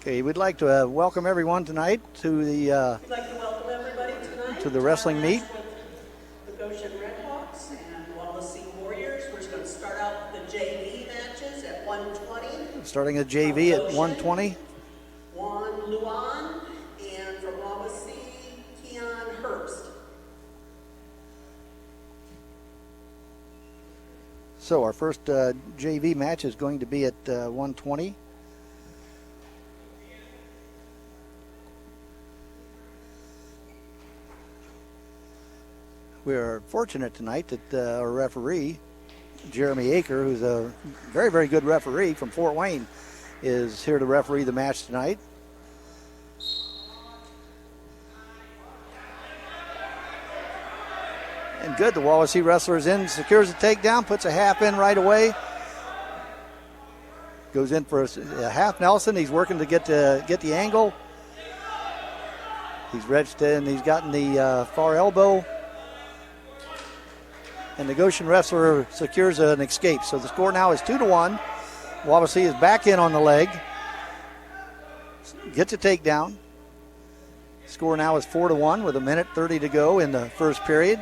Okay, we'd like to welcome everyone tonight to the We'd like to welcome everybody tonight to the wrestling meet. The Goshen Redhawks and Wawasee Warriors. We're just going to start out the JV matches at 120. Starting at JV at 120. Juan Luan, and from Wawasee, Keon Herbst. So our first JV match is going to be at 120. We are fortunate tonight that our referee, Jeremy Aker, who's a very, very good referee from Fort Wayne, is here to referee the match tonight. And good, the Wawasee wrestler is in, secures a takedown, puts a half in right away. Goes in for a half Nelson. He's working to get the angle. He's reached in, he's gotten the far elbow. And the Goshen wrestler secures an escape. So the score now is 2-1. Wawasee is back in on the leg. Gets a takedown. Score now is 4-1 with 1:30 to go in the first period.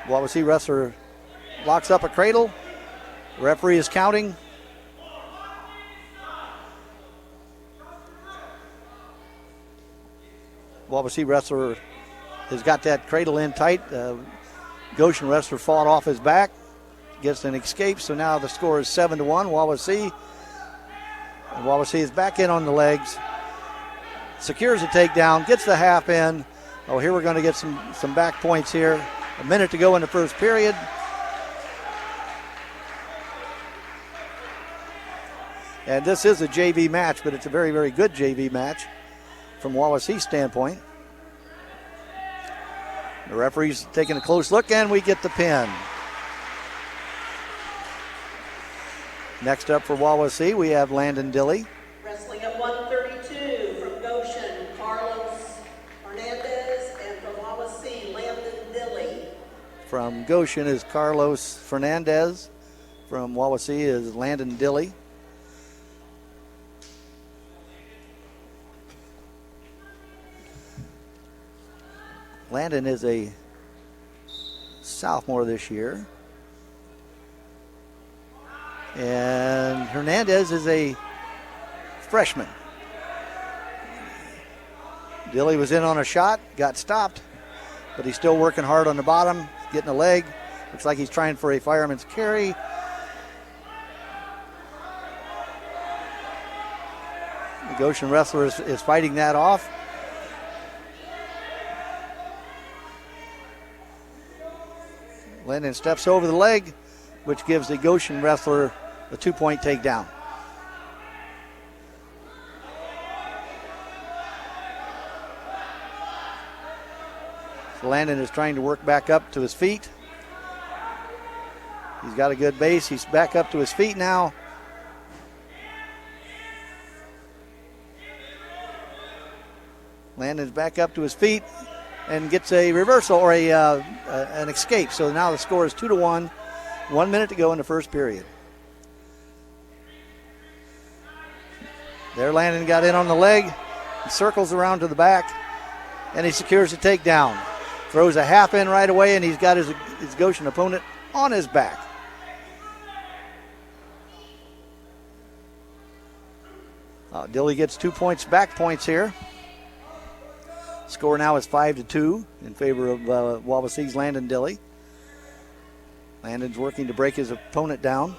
Wawasee wrestler locks up a cradle. The referee is counting. Wawasee wrestler has got that cradle in tight. Goshen wrestler fought off his back, gets an escape, so now the score is 7-1, Wawasee. And Wawasee is back in on the legs, secures a takedown, gets the half in. Oh, here we're going to get some back points here. 1 minute to go in the first period. And this is a JV match, but it's a very, very good JV match from Wawasee's standpoint. The referee's taking a close look, and we get the pin. Next up for Wawasee, we have Landon Dilley. Wrestling at 132 from Goshen, Carlos Hernandez, and from Wawasee, Landon Dilley. From Goshen is Carlos Fernandez. From Wawasee is Landon Dilley. Landon is a sophomore this year. And Hernandez is a freshman. Dilley was in on a shot, got stopped, but he's still working hard on the bottom, getting a leg. Looks like he's trying for a fireman's carry. The Goshen wrestler is fighting that off. Landon steps over the leg, which gives the Goshen wrestler a 2-point takedown. So Landon is trying to work back up to his feet. He's got a good base. He's back up to his feet now. Landon's back up to his feet and gets a reversal or an escape. So now the score is 2-1. 1 minute to go in the first period. There Landon got in on the leg. He circles around to the back, and he secures a takedown. Throws a half in right away, and he's got his Goshen opponent on his back. Dilley gets 2 points, back points here. Score now is 5-2 in favor of Wawasee's Landon Dilley. Landon's working to break his opponent down.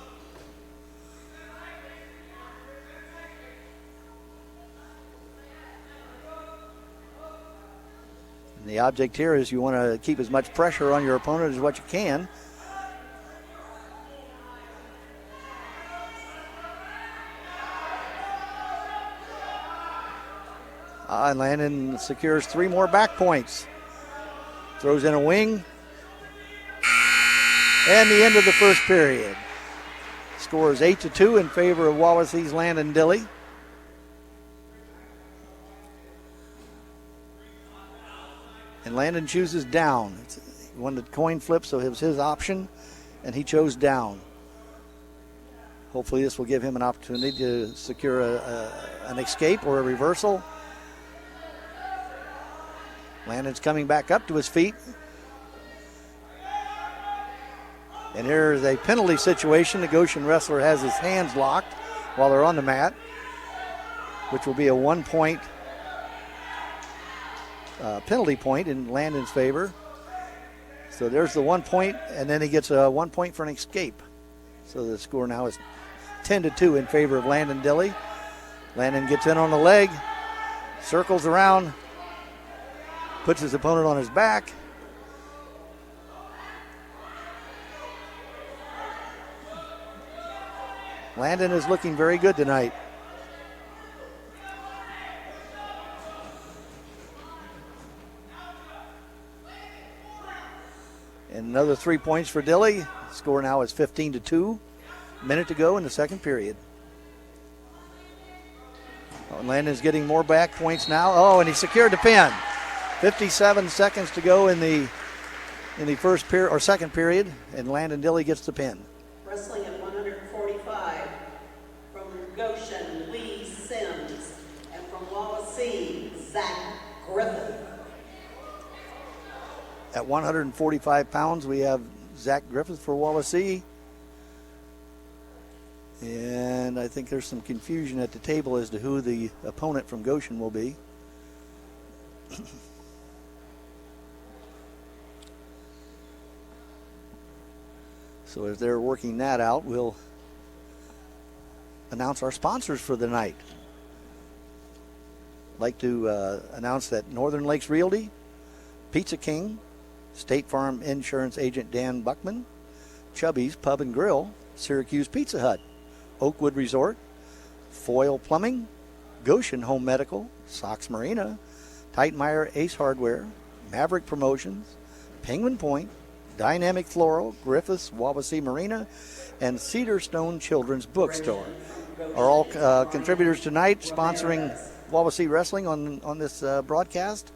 And the object here is you want to keep as much pressure on your opponent as what you can. And Landon secures 3 more back points. Throws in a wing. And the end of the first period. Score is 8-2 in favor of Wawasee's Landon Dilley. And Landon chooses down. He won the coin flip, so it was his option, and he chose down. Hopefully this will give him an opportunity to secure an escape or a reversal. Landon's coming back up to his feet. And here's a penalty situation. The Goshen wrestler has his hands locked while they're on the mat, which will be a 1 point penalty point in Landon's favor. So there's the 1 point, and then he gets a 1 point for an escape. So the score now is 10-2 in favor of Landon Dilly. Landon gets in on the leg, circles around, puts his opponent on his back. Landon is looking very good tonight. And another 3 points for Dilly. Score now is 15-2. Minute to go in the second period. Landon's getting more back points now. Oh, and he secured the pin. 57 seconds to go in the first period or second period, and Landon Dilly gets the pin. Wrestling at 145 from Goshen, Lee Sims, and from Wawasee, Zach Griffith. At 145 pounds, we have Zach Griffith for Wawasee. And I think there's some confusion at the table as to who the opponent from Goshen will be. So as they're working that out, we'll announce our sponsors for the night. I'd like to announce that Northern Lakes Realty, Pizza King, State Farm Insurance Agent Dan Buckman, Chubby's Pub and Grill, Syracuse Pizza Hut, Oakwood Resort, Foyle Plumbing, Goshen Home Medical, Sox Marina, Titemeyer Ace Hardware, Maverick Promotions, Penguin Point, Dynamic Floral, Griffiths Wawasee Marina, and Cedar Stone Children's Bookstore are all contributors tonight, sponsoring Wawasee Wrestling on this broadcast.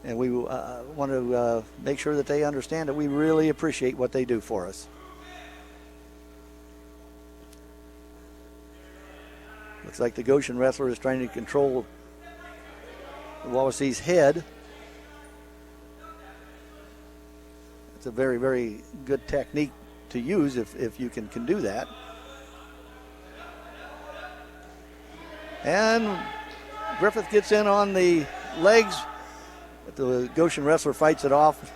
And we want to make sure that they understand that we really appreciate what they do for us. Looks like the Goshen wrestler is trying to control Wawasee's head. It's a very, very good technique to use if you can do that. And Griffith gets in on the legs, but the Goshen wrestler fights it off.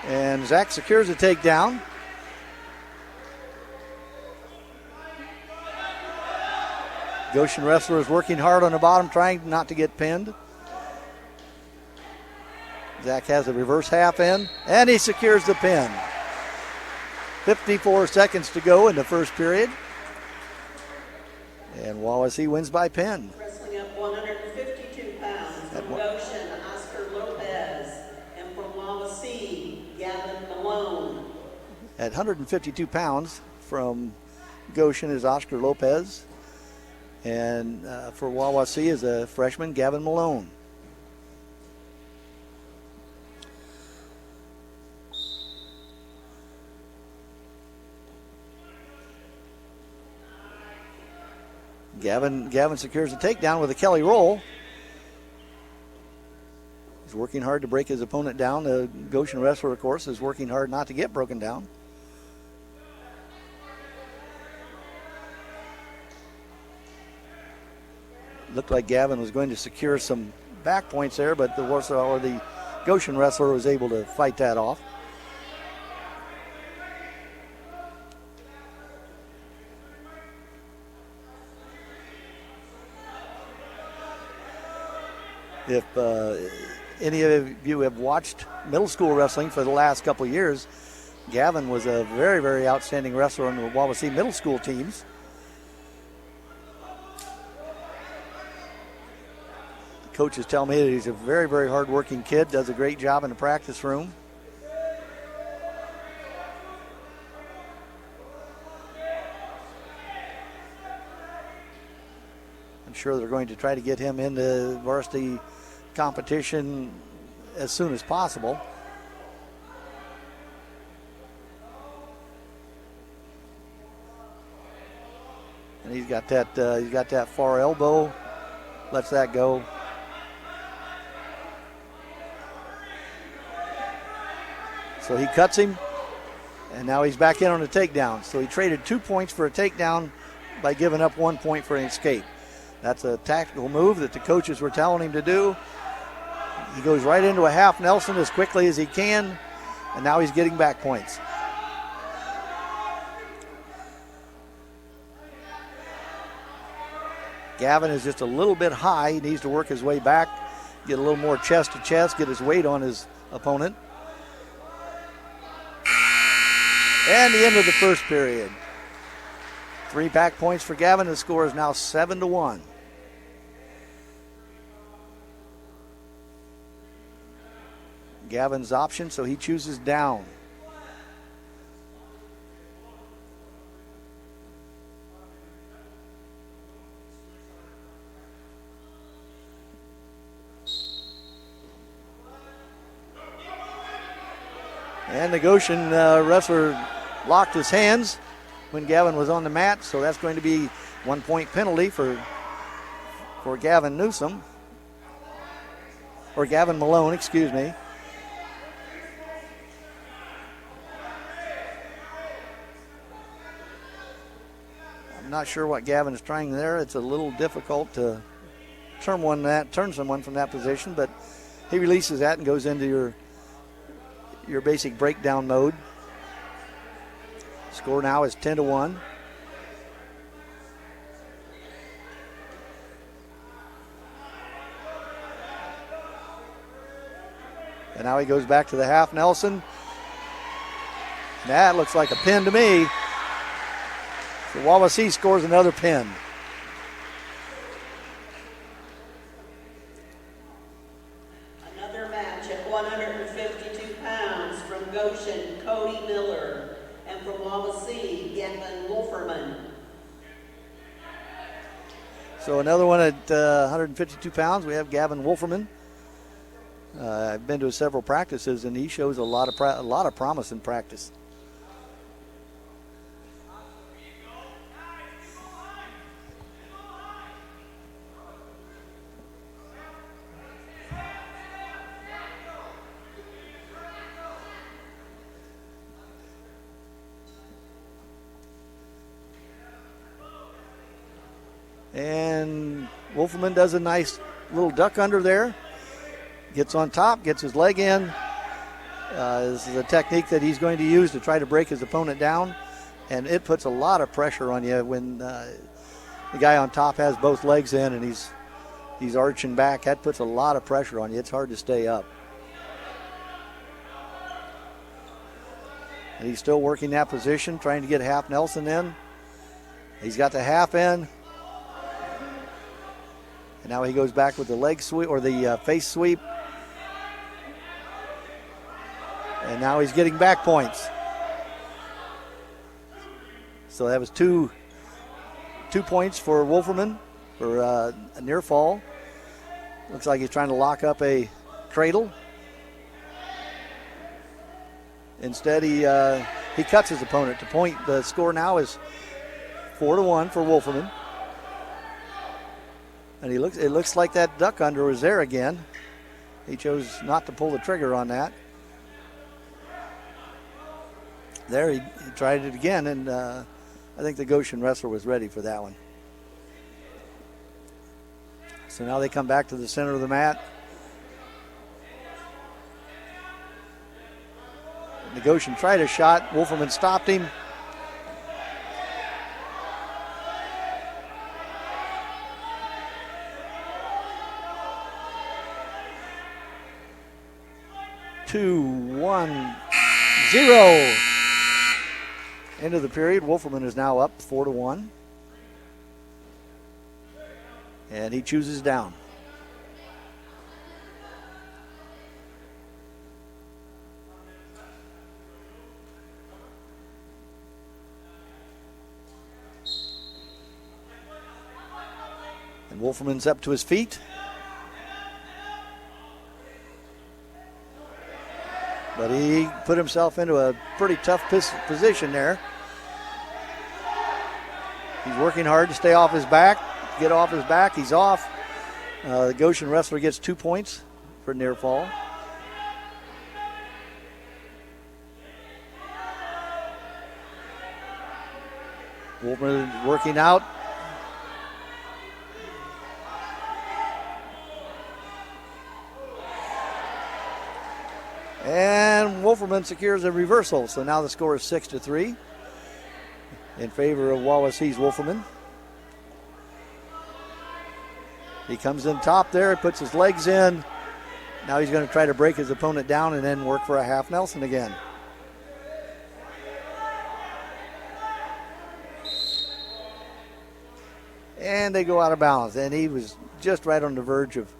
And Zach secures a takedown. Goshen wrestler is working hard on the bottom, trying not to get pinned. Zach has a reverse half in, and he secures the pin. 54 seconds to go in the first period. And Wawasee wins by pin. Wrestling at 152 pounds from Goshen, Oscar Lopez, and from Wawasee, Gavin Malone. At 152 pounds from Goshen is Oscar Lopez. And for Wawasee is a freshman, Gavin Malone. Gavin secures a takedown with a Kelly roll. He's working hard to break his opponent down. The Goshen wrestler, of course, is working hard not to get broken down. Looked like Gavin was going to secure some back points there, but the Goshen wrestler was able to fight that off. If any of you have watched middle school wrestling for the last couple of years, Gavin was a very, very outstanding wrestler on the Wawasee middle school teams. The coaches tell me that he's a very, very hard-working kid, does a great job in the practice room. I'm sure they're going to try to get him into varsity competition as soon as possible. And he's got that far elbow, lets that go. So he cuts him, and now he's back in on a takedown. So he traded 2 points for a takedown by giving up 1 point for an escape. That's a tactical move that the coaches were telling him to do. He goes right into a half Nelson as quickly as he can, and now he's getting back points. Gavin is just a little bit high. He needs to work his way back, get a little more chest to chest, get his weight on his opponent. And the end of the first period. 3 back points for Gavin. The score is now 7-1. Gavin's option, so he chooses down. And the Goshen wrestler locked his hands when Gavin was on the mat, so that's going to be 1 point penalty for Gavin Newsom. Or Gavin Malone, excuse me. I'm not sure what Gavin is trying there. It's a little difficult to turn someone from that position, but he releases that and goes into your basic breakdown mode. Score now is 10-1. And now he goes back to the half Nelson. That looks like a pin to me. So Wawasee scores another pin. Another match at 152 pounds from Goshen, Cody Miller, and from Wawasee, Gavin Wolferman. So another one at 152 pounds. We have Gavin Wolferman. I've been to several practices, and he shows a lot of promise in practice. And Wolferman does a nice little duck under there. Gets on top, gets his leg in. This is a technique that he's going to use to try to break his opponent down. And it puts a lot of pressure on you when the guy on top has both legs in and he's arching back. That puts a lot of pressure on you. It's hard to stay up. And he's still working that position, trying to get half Nelson in. He's got the half in. And now he goes back with the leg sweep or the face sweep. And now he's getting back points. So that was two points for Wolferman for a near fall. Looks like he's trying to lock up a cradle. Instead, he cuts his opponent to point. The score now is 4-1 for Wolferman. And it looks like that duck under was there again. He chose not to pull the trigger on that. There, he tried it again, and I think the Goshen wrestler was ready for that one. So now they come back to the center of the mat. The Goshen tried a shot. Wolferman stopped him. Two, 1, 0. End of the period. Wolferman is now up 4-1. And he chooses down. And Wolferman's up to his feet. But he put himself into a pretty tough position there. He's working hard to stay off his back, get off his back. He's off. The Goshen wrestler gets 2 points for near fall. Wolfman working out. And Wolferman secures a reversal. So now the score is 6-3 in favor of Wawasee's Wolferman. He comes in top there, puts his legs in. Now he's going to try to break his opponent down and then work for a half Nelson again. And they go out of bounds. And he was just right on the verge of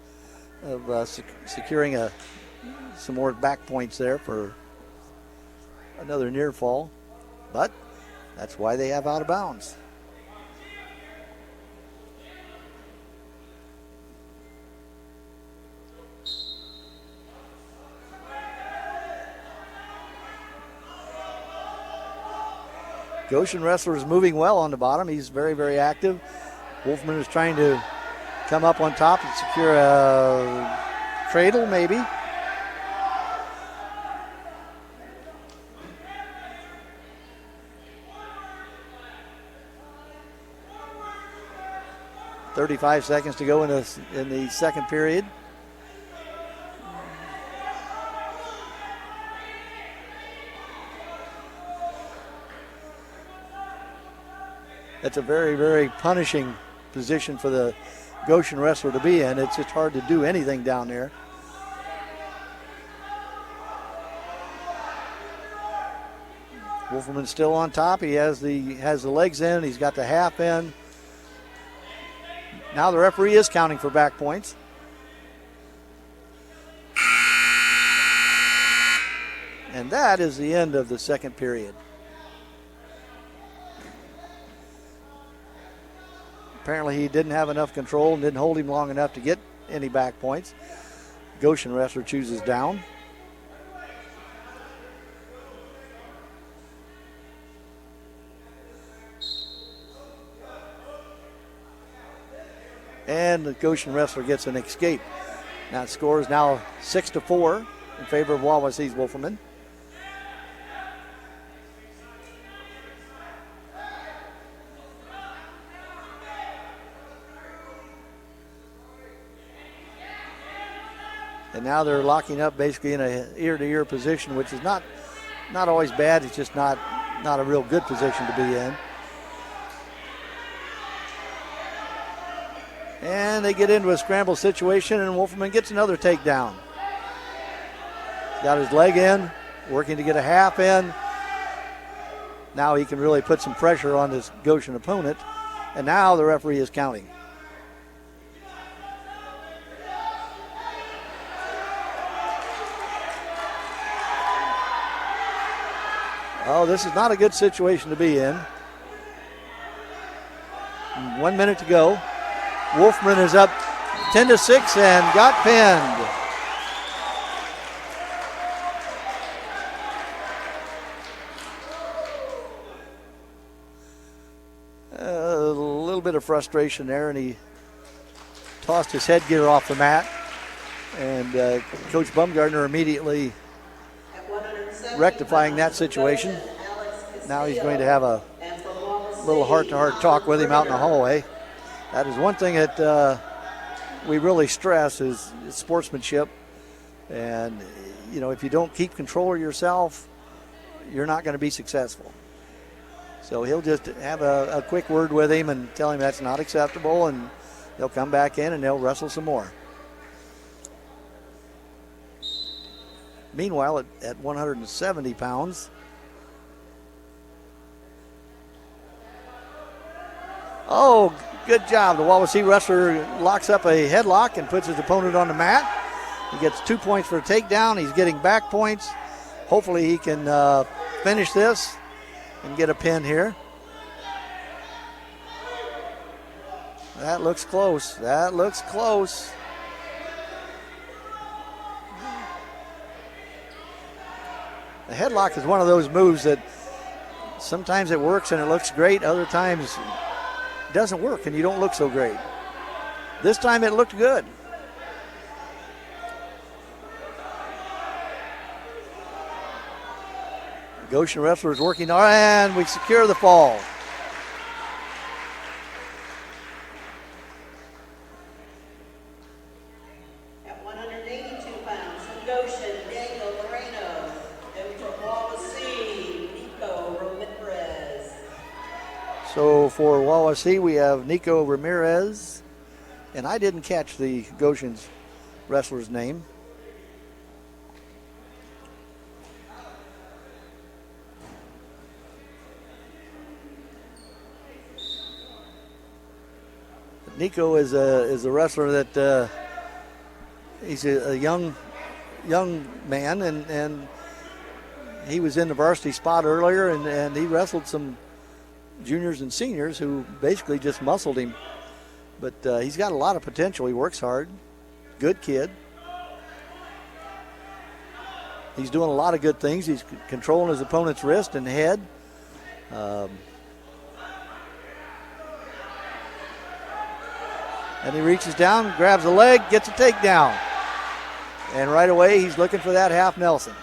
securing some more back points there for another near fall. But that's why they have out of bounds. Goshen wrestler is moving well on the bottom. He's very, very active. Wolfman is trying to come up on top and secure a cradle, maybe. .35 seconds to go in the second period. That's a very, very punishing position for the Goshen wrestler to be in. It's just hard to do anything down there. Wolferman's still on top. He has the legs in. He's got the half in. Now the referee is counting for back points. And that is the end of the second period. Apparently he didn't have enough control and didn't hold him long enough to get any back points. Goshen wrestler chooses down. And the Goshen wrestler gets an escape. That score is now 6-4 in favor of Wawasee's Wolferman. And now they're locking up basically in a ear-to-ear position, which is not always bad. It's just not a real good position to be in. And they get into a scramble situation, and Wolferman gets another takedown. Got his leg in, working to get a half in. Now he can really put some pressure on his Goshen opponent. And now the referee is counting. Oh, this is not a good situation to be in. 1 minute to go. Wolfman is up 10-6 and got pinned. A little bit of frustration there, and he tossed his headgear off the mat. And Coach Bumgardner immediately rectifying that situation. Now he's going to have a little heart-to-heart talk with him out in the hallway. That is one thing that we really stress is sportsmanship. And, you know, if you don't keep control of yourself, you're not going to be successful. So he'll just have a quick word with him and tell him that's not acceptable, and they'll come back in and they'll wrestle some more. Meanwhile, at 170 pounds, oh, good job. The Wawasee wrestler locks up a headlock and puts his opponent on the mat. He gets 2 points for a takedown. He's getting back points. Hopefully he can finish this and get a pin here. That looks close. That looks close. The headlock is one of those moves that sometimes it works and it looks great. Other times it doesn't work and you don't look so great. This time it looked good. Goshen wrestlers working hard, and we secure the fall. At 182 pounds from Goshen, Daniel Moreno, and from Wawasee, Nico Ramirez. So for Wawasee, we have Nico Ramirez, and I didn't catch the Goshen's wrestler's name. Nico is a wrestler that he's a young man, and he was in the varsity spot earlier, and he wrestled some juniors and seniors who basically just muscled him. But he's got a lot of potential. He works hard. Good kid. He's doing a lot of good things. He's controlling his opponent's wrist and head. And he reaches down, grabs a leg, gets a takedown. And right away, he's looking for that half Nelson.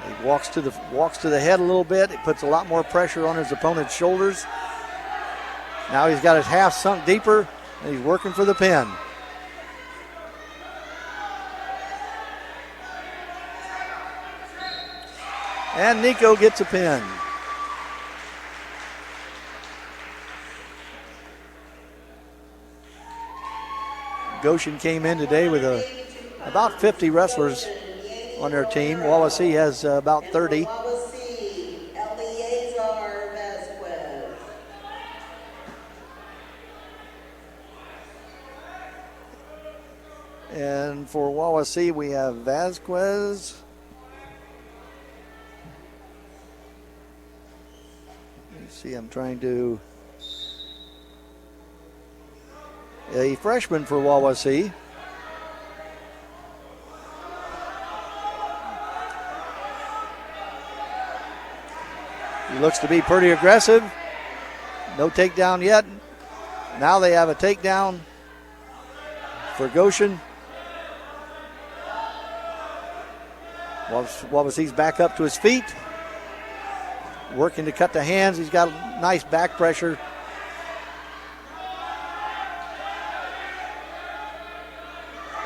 He walks to the head a little bit. It puts a lot more pressure on his opponent's shoulders. Now he's got his half sunk deeper, and he's working for the pin. And Nico gets a pin. Goshen came in today with about 50 wrestlers on their team. Wawasee has about 30. And for Wawasee, we have Vasquez. Let me see, I'm trying to... A freshman for Wawasee. He looks to be pretty aggressive. No takedown yet. Now they have a takedown for Goshen. Wawasee's back up to his feet. Working to cut the hands. He's got nice back pressure.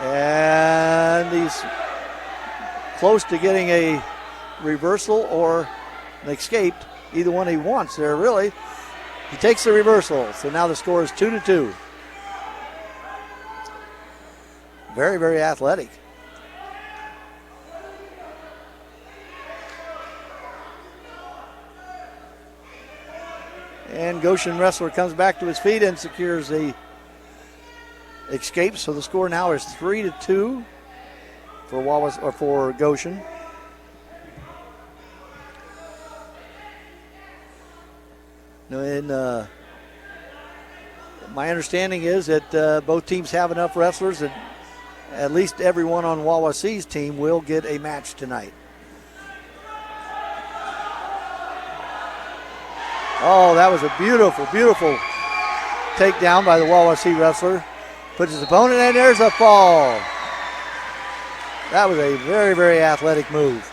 And he's close to getting a reversal or an escape. Either one he wants there, really. He takes the reversal. So now the score is 2-2. Very, very athletic. And Goshen wrestler comes back to his feet and secures the escape. So the score now is 3-2 for Goshen. And my understanding is that both teams have enough wrestlers that at least everyone on Wawasee's team will get a match tonight. Oh, that was a beautiful, beautiful takedown by the Wawasee wrestler. Puts his opponent, and there's a fall. That was a very, very athletic move.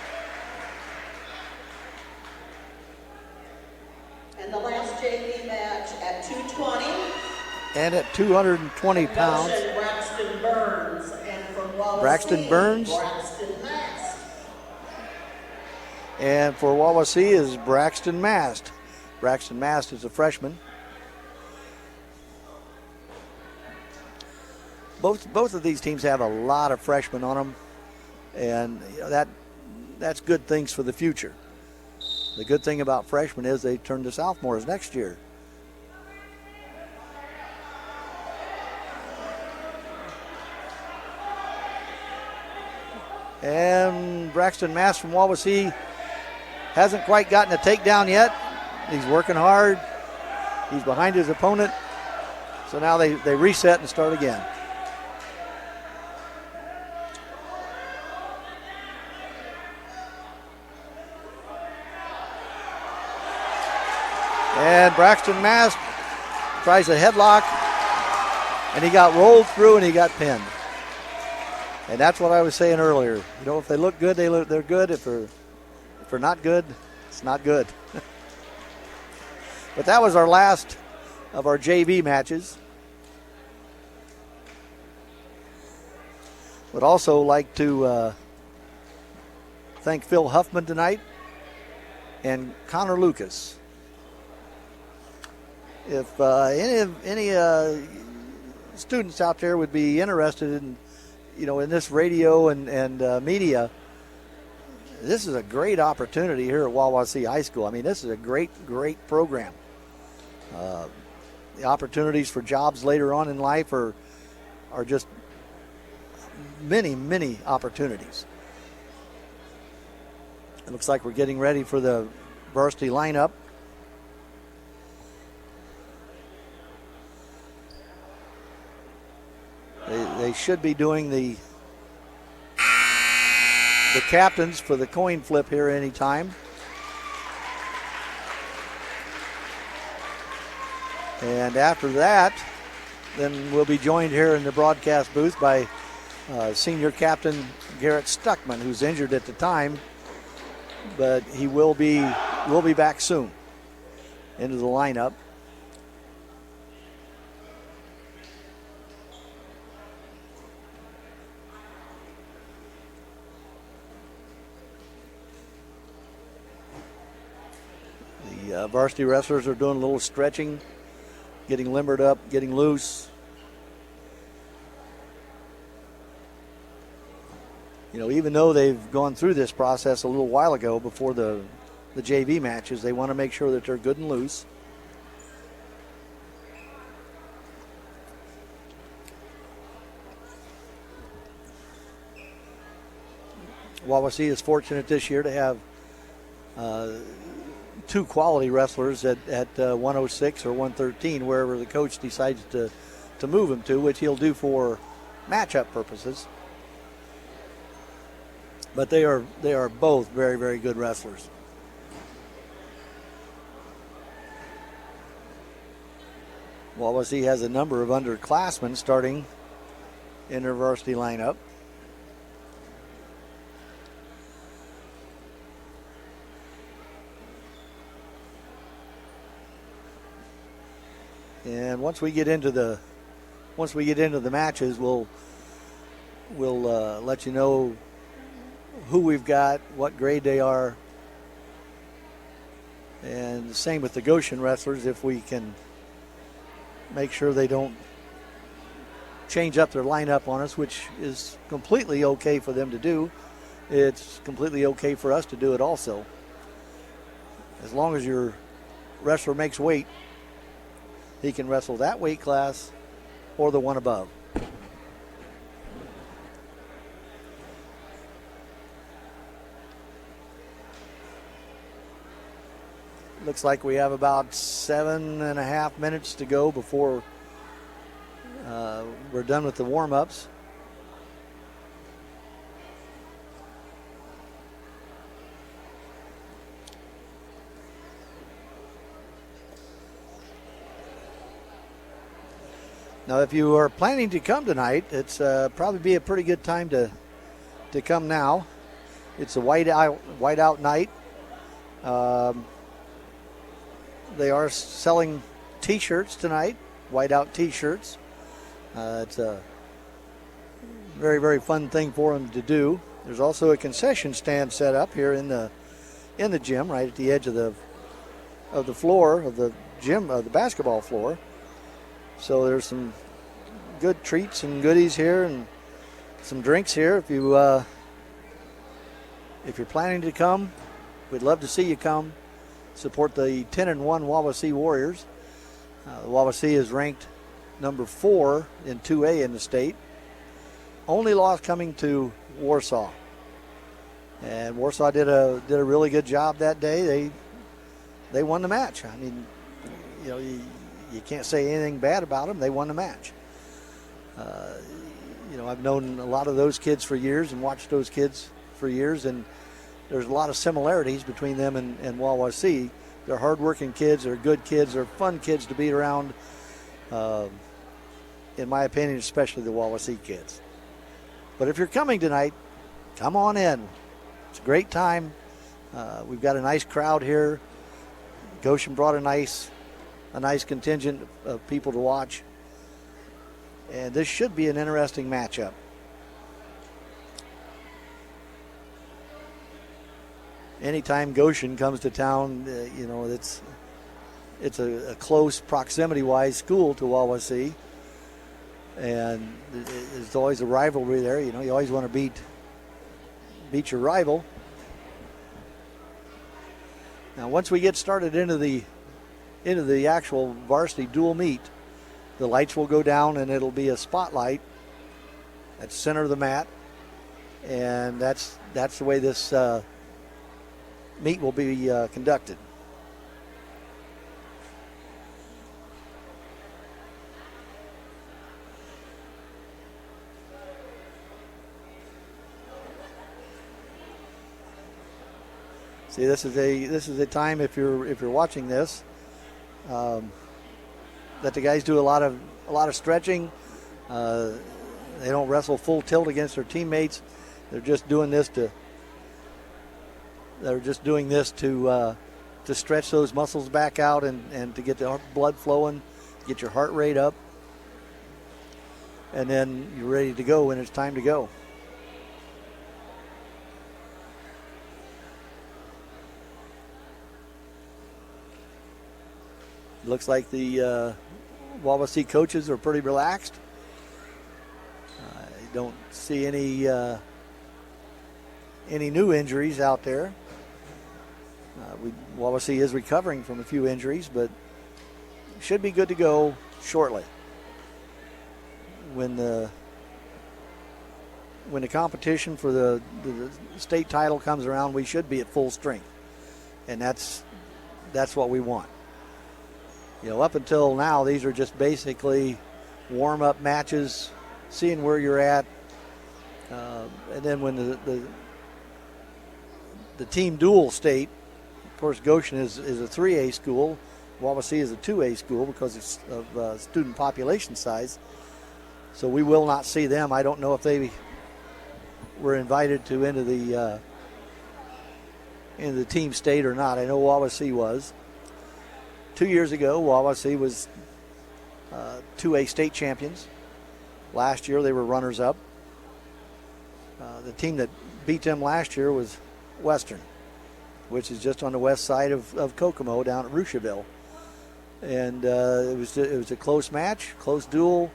And the last JV match at 220. And at 220 pounds. Braxton Burns, and from Wawasee, Braxton Burns. Braxton Mast. And for Wawasee is Braxton Mast. Braxton Mast is a freshman. Both of these teams have a lot of freshmen on them, and that's good things for the future. The good thing about freshmen is they turn to sophomores next year. And Braxton Mast from Wawasee hasn't quite gotten a takedown yet. He's working hard. He's behind his opponent. So now they reset and start again. And Braxton Mast tries a headlock, and he got rolled through and he got pinned. And that's what I was saying earlier. You know, if they look good, they're good. If they're not good, it's not good. But that was our last of our JV matches. Would also like to thank Phil Huffman tonight and Connor Lucas. If any students out there would be interested in, in this radio and media, this is a great opportunity here at Wawasee High School. I mean, this is a great program. The opportunities for jobs later on in life are just many opportunities. It looks like we're getting ready for the varsity lineup. They should be doing the captains for the coin flip here any time. And after that, then we'll be joined here in the broadcast booth by senior captain Garrett Stuckman, who's injured at the time, but he will be back soon into the lineup. The varsity wrestlers are doing a little stretching, getting limbered up, getting loose. Even though they've gone through this process a little while ago before the JV matches, they want to make sure that they're good and loose. Wawasee is fortunate this year to have two quality wrestlers at 106 or 113, wherever the coach decides to move them to, which he'll do for matchup purposes. But they are both very good wrestlers. Wawasee has a number of underclassmen starting in their varsity lineup. And once we get into the matches, we'll let you know who we've got, what grade they are, and the same with the Goshen wrestlers. If we can make sure they don't change up their lineup on us, which is completely okay for them to do, it's completely okay for us to do it also. As long as your wrestler makes weight, he can wrestle that weight class or the one above. Looks like we have about 7.5 minutes to go before we're done with the warm-ups. Now, if you are planning to come tonight, it's probably be a pretty good time to come now. It's a whiteout night. They are selling T-shirts tonight, whiteout T-shirts. It's a very fun thing for them to do. There's also a concession stand set up here in the gym, right at the edge of the floor of the gym, of the basketball floor. So there's some good treats and goodies here, and some drinks here. If you're planning to come, we'd love to see you come. Support the 10-1 Wawasee Warriors. Wawasee is ranked number 4 in 2A in the state. Only loss coming to Warsaw. And Warsaw did a really good job that day. They won the match. I mean, you can't say anything bad about them. They won the match. I've known a lot of those kids for years and watched those kids for years, and there's a lot of similarities between them and Wawasee. They're hardworking kids. They're good kids. They're fun kids to be around. In my opinion, especially the Wawasee kids. But if you're coming tonight, come on in. It's a great time. We've got a nice crowd here. Goshen brought a nice contingent of people to watch. And this should be an interesting matchup. Anytime Goshen comes to town, it's a close proximity-wise school to Wawasee. And there's always a rivalry there. You always want to beat your rival. Now, once we get started into the actual varsity dual meet, the lights will go down and it'll be a spotlight at the center of the mat, and that's the way this meet will be conducted. See, this is a time, if you're watching this, that the guys do a lot of stretching. They don't wrestle full tilt against their teammates. They're just doing this to stretch those muscles back out and to get the blood flowing, get your heart rate up, and then you're ready to go when it's time to go. Looks like the Wawasee coaches are pretty relaxed. I don't see any new injuries out there. Wawasee is recovering from a few injuries, but should be good to go shortly. When the competition for the state title comes around, we should be at full strength, and that's what we want. Up until now, these are just basically warm-up matches, seeing where you're at, and then when the team dual state, of course, Goshen is a 3A school, Wawasee is a 2A school because of student population size, so we will not see them. I don't know if they were invited to into the team state or not. I know Wawasee was. 2 years ago, Wawasee was 2A state champions. Last year, they were runners-up. The team that beat them last year was Western, which is just on the west side of Kokomo down at Rusheville. And it was a close match, close duel.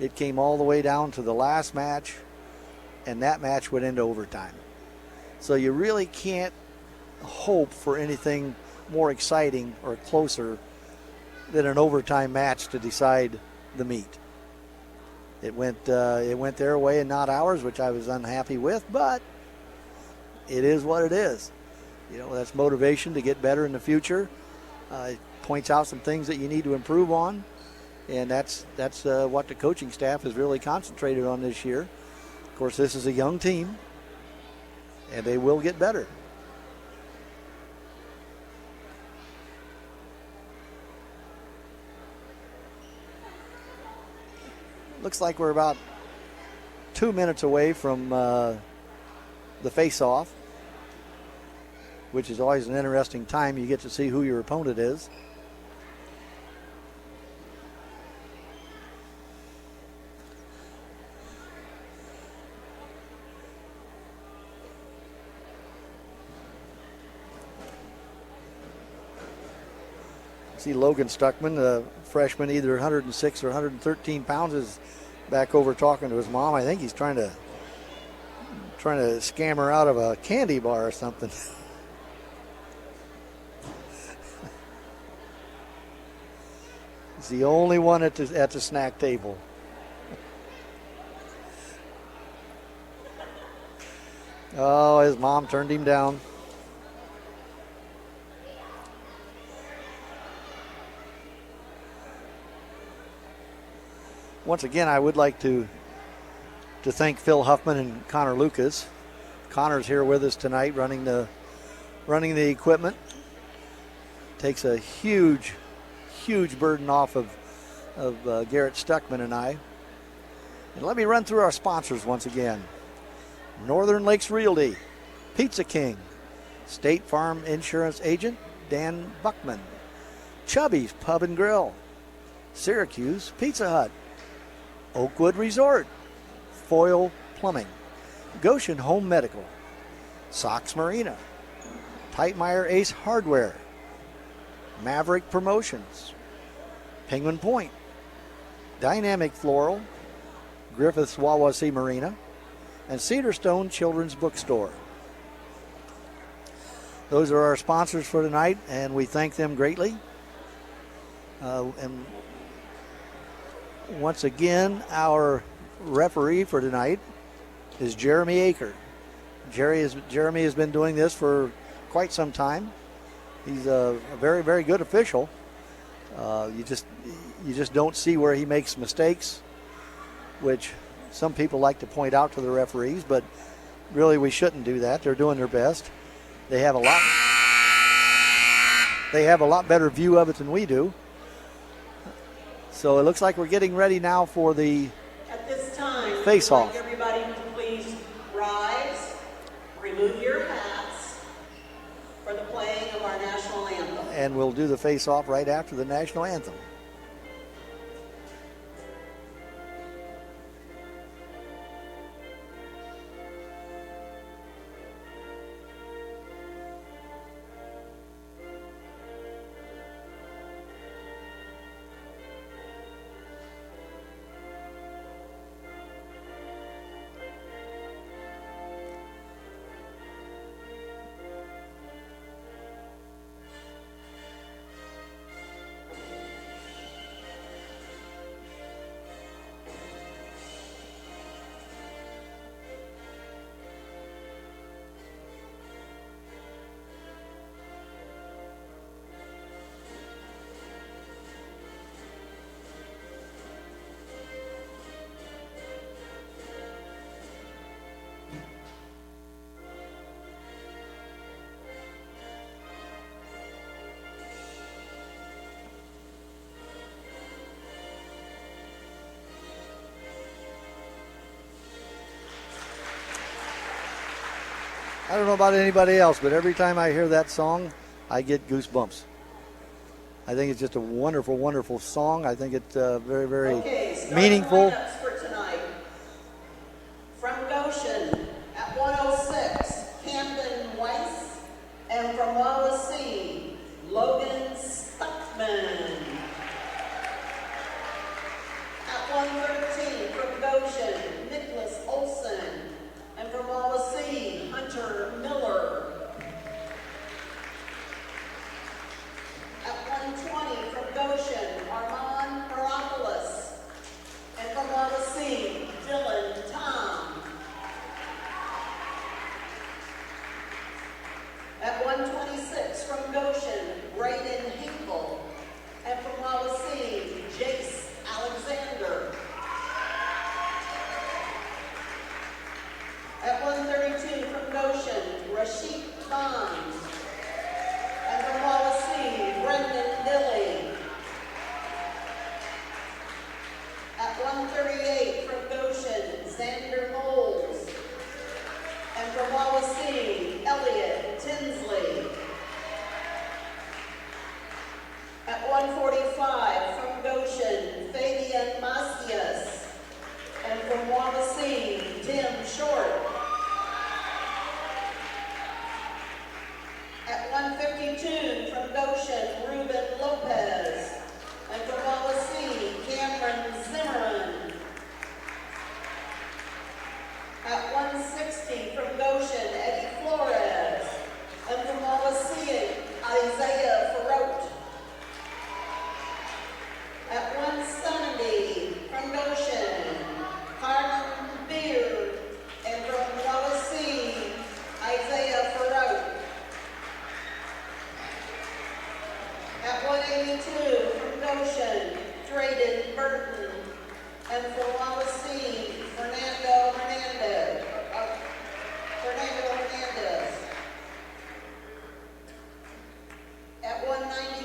It came all the way down to the last match, and that match went into overtime. So you really can't hope for anything more exciting or closer than an overtime match to decide the meet. It went their way and not ours, which I was unhappy with, but it is what it is. That's motivation to get better in the future. It points out some things that you need to improve on, and that's what the coaching staff has really concentrated on this year. Of course, this is a young team, and they will get better. Looks like we're about 2 minutes away from the face-off, which is always an interesting time. You get to see who your opponent is. See Logan Stuckman, the freshman, either 106 or 113 pounds, is back over talking to his mom. I think he's trying to scam her out of a candy bar or something. He's the only one at the snack table. Oh, his mom turned him down. Once again, I would like to thank Phil Huffman and Connor Lucas. Connor's here with us tonight, running the equipment, takes a huge burden off of Garrett Stuckman and I. And let me run through our sponsors once again. Northern Lakes Realty, Pizza King, State Farm Insurance Agent Dan Buckman, Chubby's Pub and Grill, Syracuse Pizza Hut, Oakwood Resort, Foyle Plumbing, Goshen Home Medical, Sox Marina, Tightmeyer Ace Hardware, Maverick Promotions, Penguin Point, Dynamic Floral, Griffith's Wawasee Marina, and Cedarstone Children's Bookstore. Those are our sponsors for tonight, and we thank them greatly. And once again, our referee for tonight is Jeremy Aker. Jeremy has been doing this for quite some time. He's a very, very good official. You just don't see where he makes mistakes, which some people like to point out to the referees, but really we shouldn't do that. They're doing their best. They have a lot better view of it than we do. So it looks like we're getting ready now for the At this time, face-off. I'd like everybody to please rise, remove your hats for the playing of our national anthem. And we'll do the face-off right after the national anthem. I don't know about anybody else, but every time I hear that song, I get goosebumps. I think it's just a wonderful, wonderful song. I think it's very, very meaningful. Lineups for tonight. From Goshen at 106, Camden Weiss, and from Wawasee, Logan Stuckman. At 113, from Goshen, Nicholas Olson, and from Wawasee, Hunter Miller. At 120, from Goshen, Armand Paropoulos, and from Wawasee, Dylan Tom. At 126, from Goshen, Brayden Hinkle, and from Wawasee, Jace Alexander. At 132, from Goshen, Rashid Bond, and from Wawasee, Brendan Dilly. At 138, from Goshen, Xander Moles, and from Wawasee, Elliot Tinsley. At 145, from Goshen, Fabian Macias, and from Wawasee, Tim Short. At 152, from Goshen, Ruben Lopez, and from Wawasee, Cameron Zimmerman. At 160, from Goshen, Eddie Flores, and from Wawasee, Isaiah Farrote. At 170, from Goshen, Harlan Beard, and from Wawasee, Isaiah Farrote. At 182, from Goshen, Drayden Burton, and from Wawasee, Fernando Hernandez. At 190,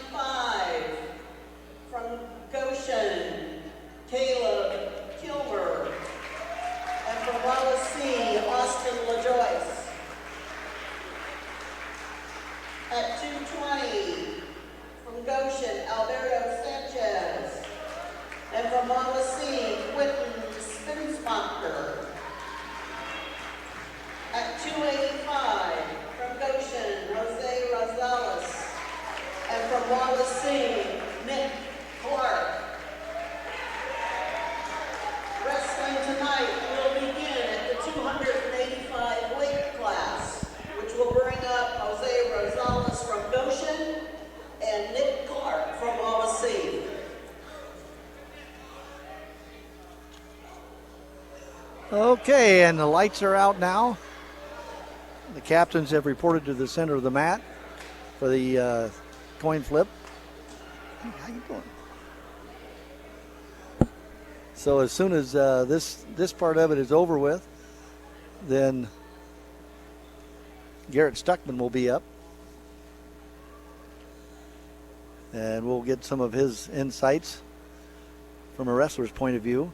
Okay, and the lights are out now. The captains have reported to the center of the mat for the coin flip. How you doing? So as soon as this part of it is over with, then Garrett Stuckman will be up. And we'll get some of his insights from a wrestler's point of view.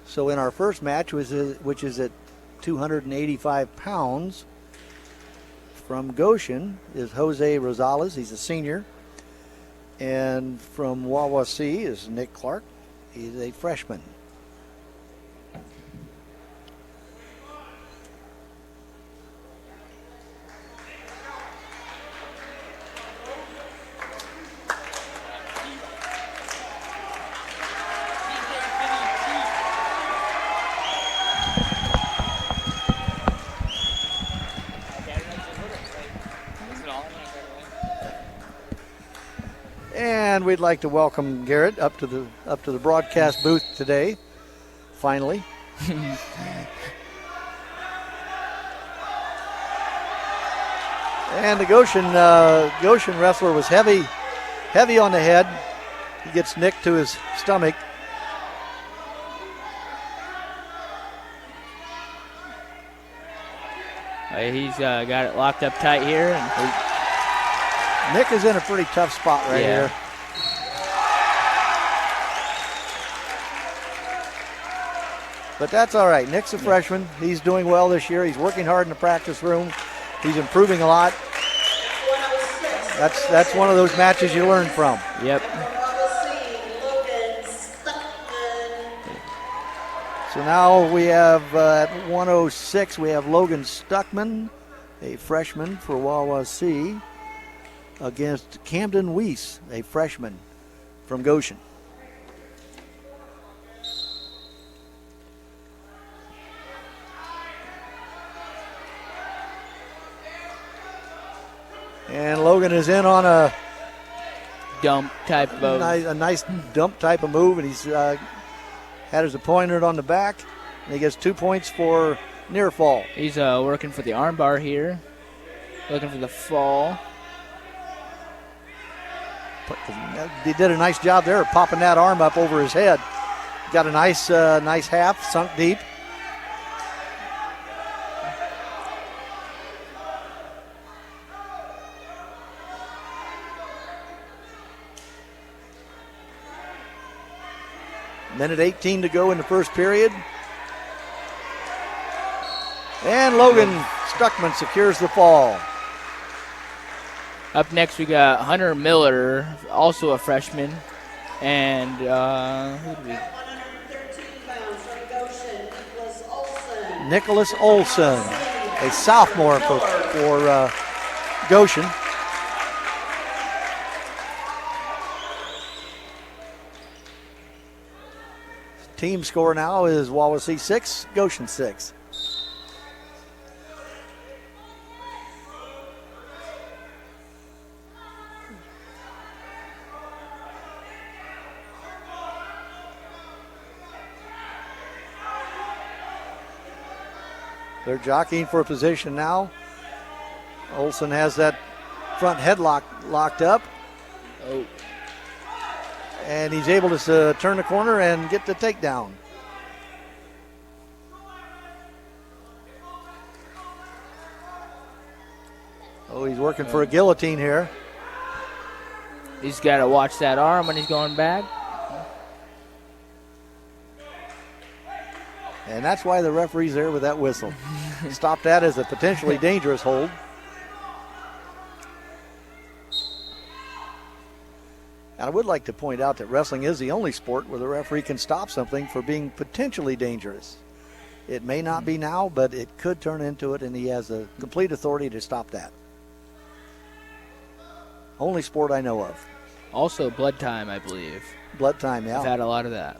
So in our first match, which is at 285 pounds, from Goshen is Jose Rosales. He's a senior. And from Wawasee is Nick Clark. He's a freshman. And we'd like to welcome Garrett up to the broadcast booth today. Finally. And the Goshen wrestler was heavy on the head. He gets nicked to his stomach. He's got it locked up tight here. And Nick is in a pretty tough spot right here. But that's all right. Nick's a freshman. He's doing well this year. He's working hard in the practice room. He's improving a lot. That's one of those matches you learn from. Yep. So now we have at 106, we have Logan Stuckman, a freshman for Wawasee, against Camden Weiss, a freshman from Goshen. And Logan is in on a dump type of a nice dump type of move, and he's had his opponent on the back, and he gets 2 points for near fall. He's working for the arm bar here, looking for the fall. He did a nice job there of popping that arm up over his head. Got a nice half, sunk deep. Minute 18 to go in the first period. And Logan Stuckman secures the fall. Up next, we got Hunter Miller, also a freshman. And who do we? 113 pounds from Goshen, Nicholas Olson, a sophomore for Goshen. Team score now is Wawasee 6, Goshen 6. They're jockeying for a position now. Olson has that front headlock locked up. Oh. And he's able to turn the corner and get the takedown. Oh, he's working for a guillotine here. He's got to watch that arm when he's going back. And that's why the referee's there with that whistle. Stop that as a potentially dangerous hold. And I would like to point out that wrestling is the only sport where the referee can stop something for being potentially dangerous. It may not be now, but it could turn into it, and he has the complete authority to stop that. Only sport I know of. Also blood time, I believe. Blood time, yeah. I've had a lot of that.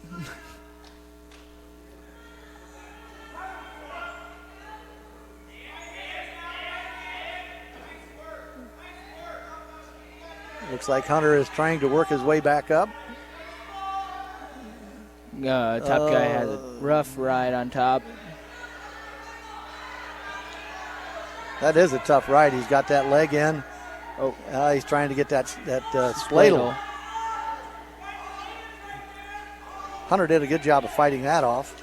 Looks like Hunter is trying to work his way back up. Top guy has a rough ride on top. That is a tough ride. He's got that leg in. Oh, he's trying to get that spladle. Hunter did a good job of fighting that off.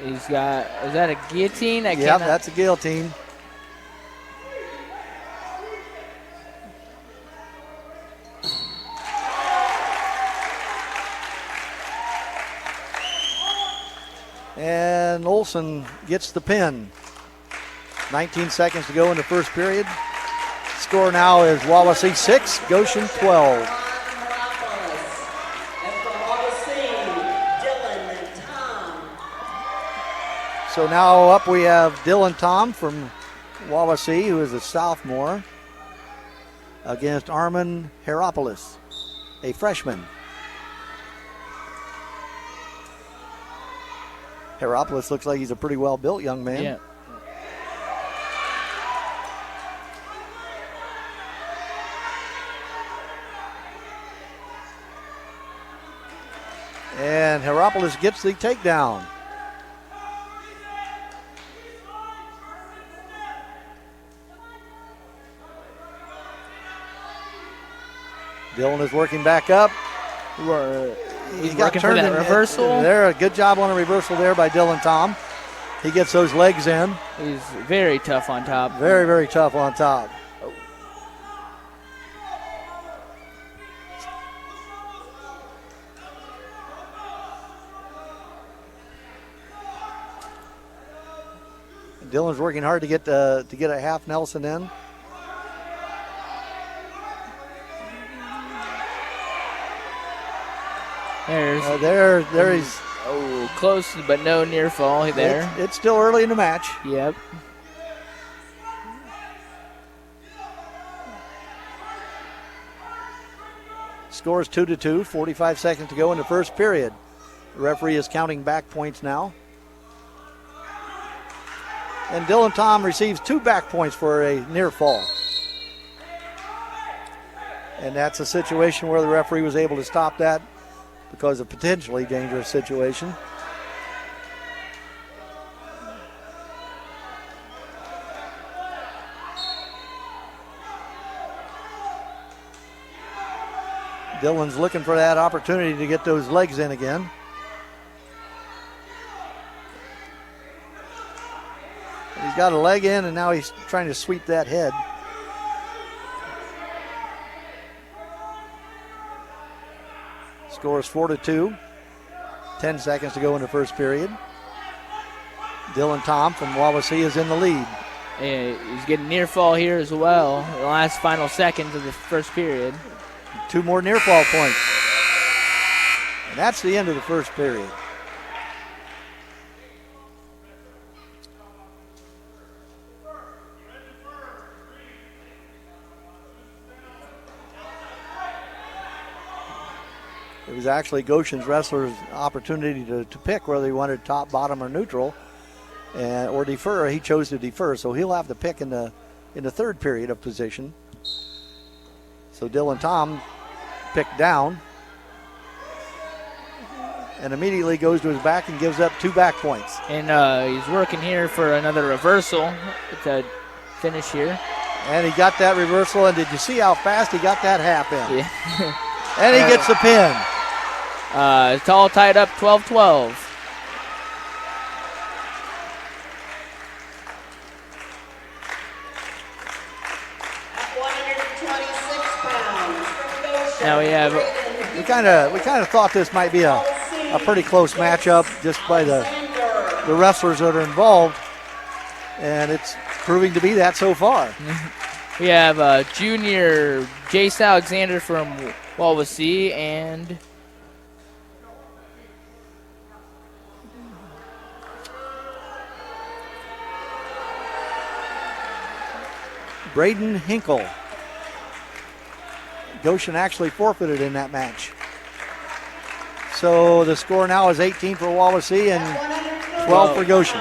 He's got, is that a guillotine? Yeah, that's a guillotine. And Olson gets the pin. 19 seconds to go in the first period. Score now is Wawasee 6, Goshen 12. So now up we have Dylan Tom from Wawasee, who is a sophomore, against Armin Heropoulos, a freshman. Heropoulos looks like he's a pretty well-built young man. Yeah. And Heropoulos gets the takedown. Dylan is working back up. He's working for that reversal. There, a good job on a reversal there by Dylan Tom. He gets those legs in. He's very tough on top. Very, very tough on top. Dylan's working hard to get a half Nelson in. There he's. Oh, close, but no near fall there. It's still early in the match. Yep. Score is 2-2, 45 seconds to go in the first period. The referee is counting back points now. And Dylan Tom receives 2 back points for a near fall. And that's a situation where the referee was able to stop that because of potentially dangerous situation. Dylan's looking for that opportunity to get those legs in again. He's got a leg in, and now he's trying to sweep that head. Score is 4-2. 10 seconds to go in the first period. Dylan Tom from Wawasee is in the lead. Yeah, he's getting near fall here as well. The last final seconds of the first period. 2 more near fall points. And that's the end of the first period. It was actually Goshen's wrestlers' opportunity to pick whether he wanted top, bottom, or neutral, or defer. He chose to defer, so he'll have to pick in the third period of position. So Dylan Tom picked down and immediately goes to his back and gives up 2 back points. And he's working here for another reversal to finish here. And he got that reversal, and did you see how fast he got that half in? Yeah. And he gets the pin. It's all tied up 12-12. Now we have. We kind of thought this might be a pretty close matchup just by the wrestlers that are involved, and it's proving to be that so far. We have junior Jace Alexander from Wawasee and Braden Hinkle. Goshen actually forfeited in that match. So the score now is 18 for Wawasee and 12 for Goshen.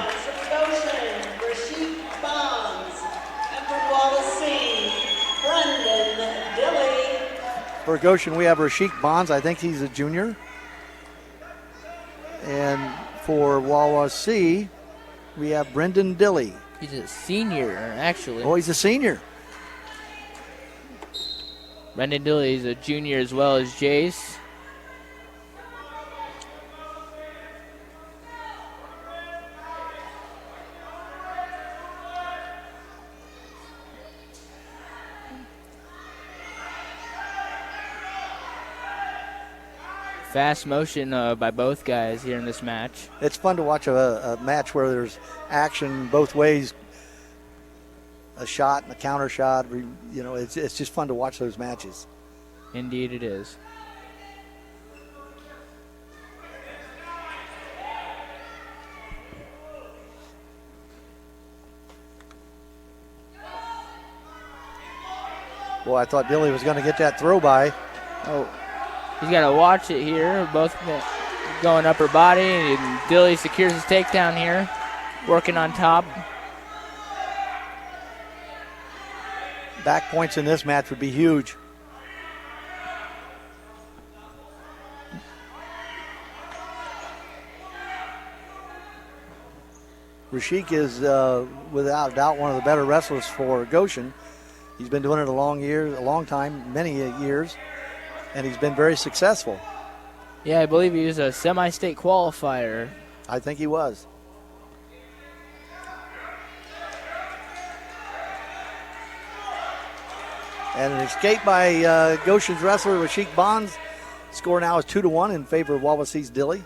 For Goshen, we have Rashik Bonds. I think he's a junior. And for Wawasee, we have Brendan Dilly. He's a senior, actually. Oh, he's a senior. Brendan Dilly is a junior as well as Jace. Fast motion by both guys here in this match. It's fun to watch a match where there's action both ways, a shot and a counter shot. You know, it's just fun to watch those matches. Indeed it is. Boy, I thought Dilly was going to get that throw by. Oh, he's got to watch it here. Both going upper body, and Dilly secures his takedown here, working on top. Back points in this match would be huge. Rashik is, without a doubt, one of the better wrestlers for Goshen. He's been doing it a long time, many years, and he's been very successful. Yeah, I believe he was a semi-state qualifier. I think he was. And an escape by Goshen's wrestler, Rashik Bonds. Score now is 2-1 in favor of Wawasee's Dilly.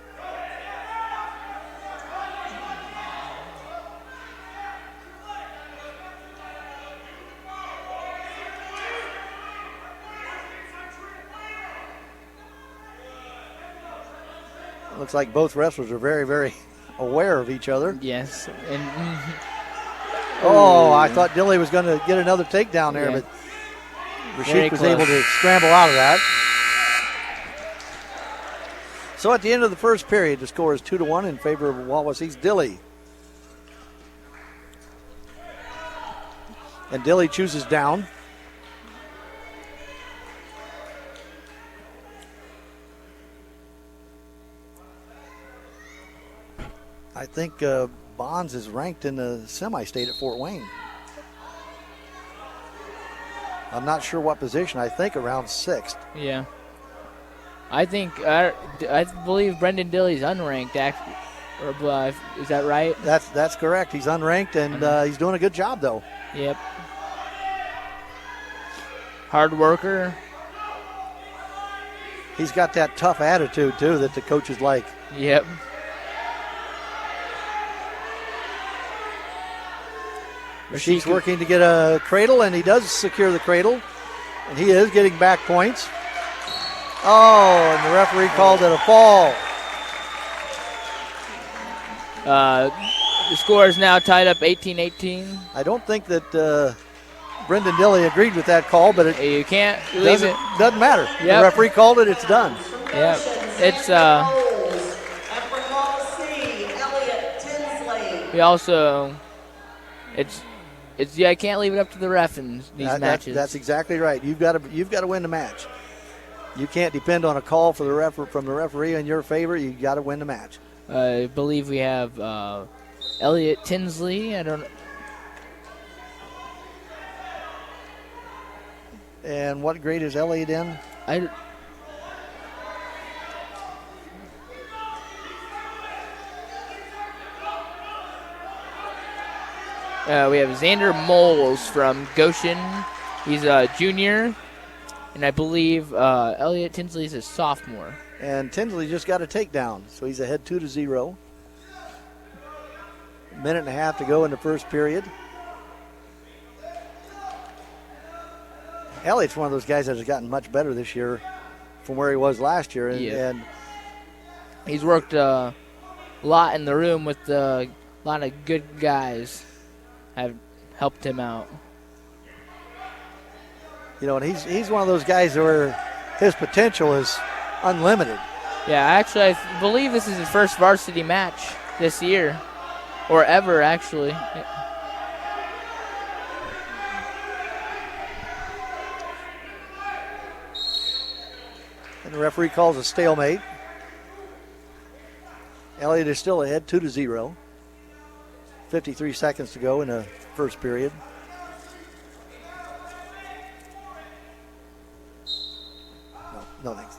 Looks like both wrestlers are very, very aware of each other. Yes. And oh, I thought Dilly was going to get another takedown there, Yeah. but Rashik was able to scramble out of that. So at the end of the first period, the score is 2-1 in favor of Wawasee's Dilly. And Dilly chooses down. I think Bonds is ranked in the semi-state at Fort Wayne. I'm not sure what position. I think around 6th. yeah. I think, I believe Brendan Dilly's unranked, is that right? That's correct. He's unranked, and he's doing a good job, though. Yep. Hard worker. He's got that tough attitude, too, that the coaches like. Yep. Rashik's working to get a cradle, and he does secure the cradle. And he is getting back points. Oh, and the referee called it a fall. The score is now tied up 18-18. I don't think that Brendan Dilly agreed with that call, but it You can't leave it. doesn't matter. Yep. The referee called it, it's done. Yep. It's we also it's yeah, I can't leave it up to the ref in these matches. That's exactly right. You've got to win the match. You can't depend on a call for from the referee in your favor. You got to win the match. I believe we have Elliot Tinsley. I don't. And what grade is Elliot in? We have Xander Moles from Goshen. He's a junior, and I believe Elliot Tinsley is a sophomore. And Tinsley just got a takedown, so he's ahead 2-0. Minute and a half to go in the first period. Elliot's one of those guys that has gotten much better this year from where he was last year. And he's worked a lot in the room with a lot of good guys have helped him out. You know, and he's one of those guys where his potential is unlimited. Yeah, actually, I believe this is his first varsity match this year, or ever, actually. And the referee calls a stalemate. Elliott is still ahead, 2-0. 53 seconds to go in the first period. No thanks.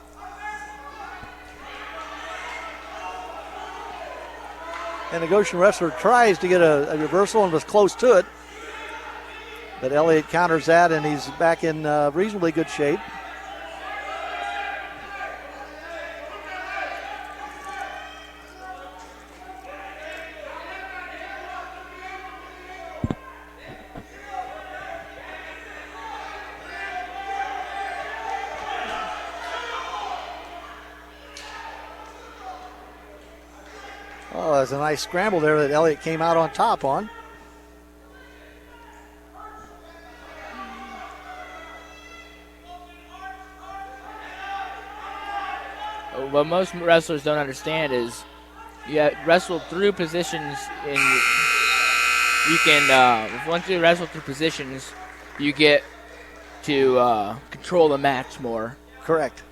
And the Goshen wrestler tries to get a reversal and was close to it. But Elliott counters that, and he's back in reasonably good shape. Oh, there's a nice scramble there that Elliott came out on top on. What most wrestlers don't understand is you wrestle through positions, and you can once you wrestle through positions, you get to control the match more. Correct.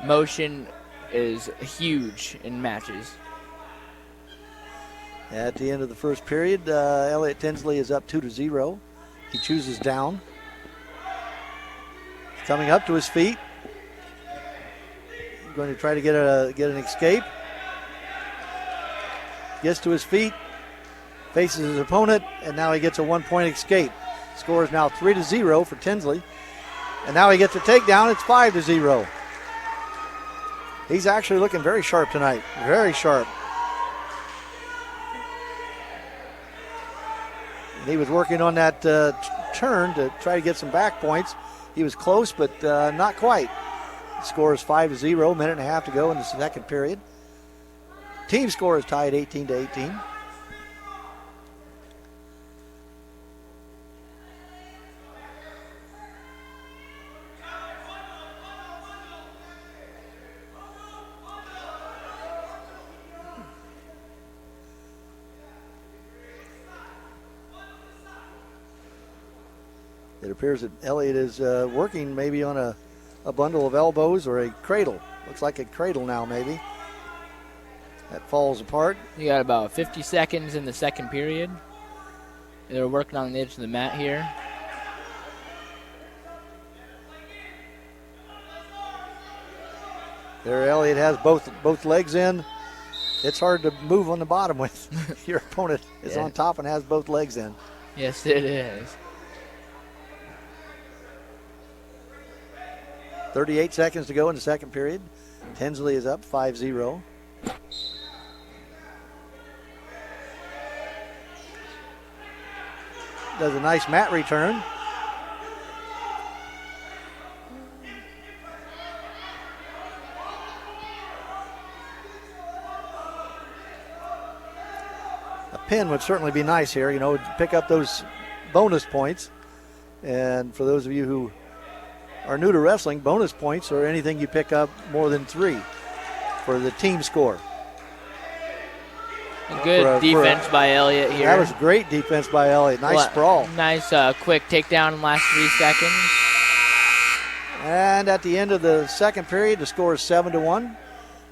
Motion is huge in matches. At the end of the first period, Elliott Tinsley is up 2-0. He chooses down. Coming up to his feet. Going to try to get an escape. Gets to his feet, faces his opponent, and now he gets a 1-point escape. Score is now 3-0 for Tinsley. And now he gets a takedown. It's 5-0. He's actually looking very sharp tonight. Very sharp. And he was working on that turn to try to get some back points. He was close, but not quite. The score is 5-0, minute and a half to go in the second period. Team score is tied 18-18. It appears that Elliott is working maybe on a bundle of elbows or a cradle. Looks like a cradle now, maybe. That falls apart. You got about 50 seconds in the second period. They're working on the edge of the mat here. There, Elliott has both legs in. It's hard to move on the bottom with your opponent is on top and has both legs in. Yes, it is. 38 seconds to go in the second period. Tinsley is up 5-0. Does a nice mat return. A pin would certainly be nice here, pick up those bonus points. And for those of you who are new to wrestling, bonus points are anything you pick up more than 3 for the team score. Good defense by Elliott here. That was great defense by Elliott. Nice sprawl. Nice quick takedown in the last 3 seconds. And at the end of the second period, the score is 7-1.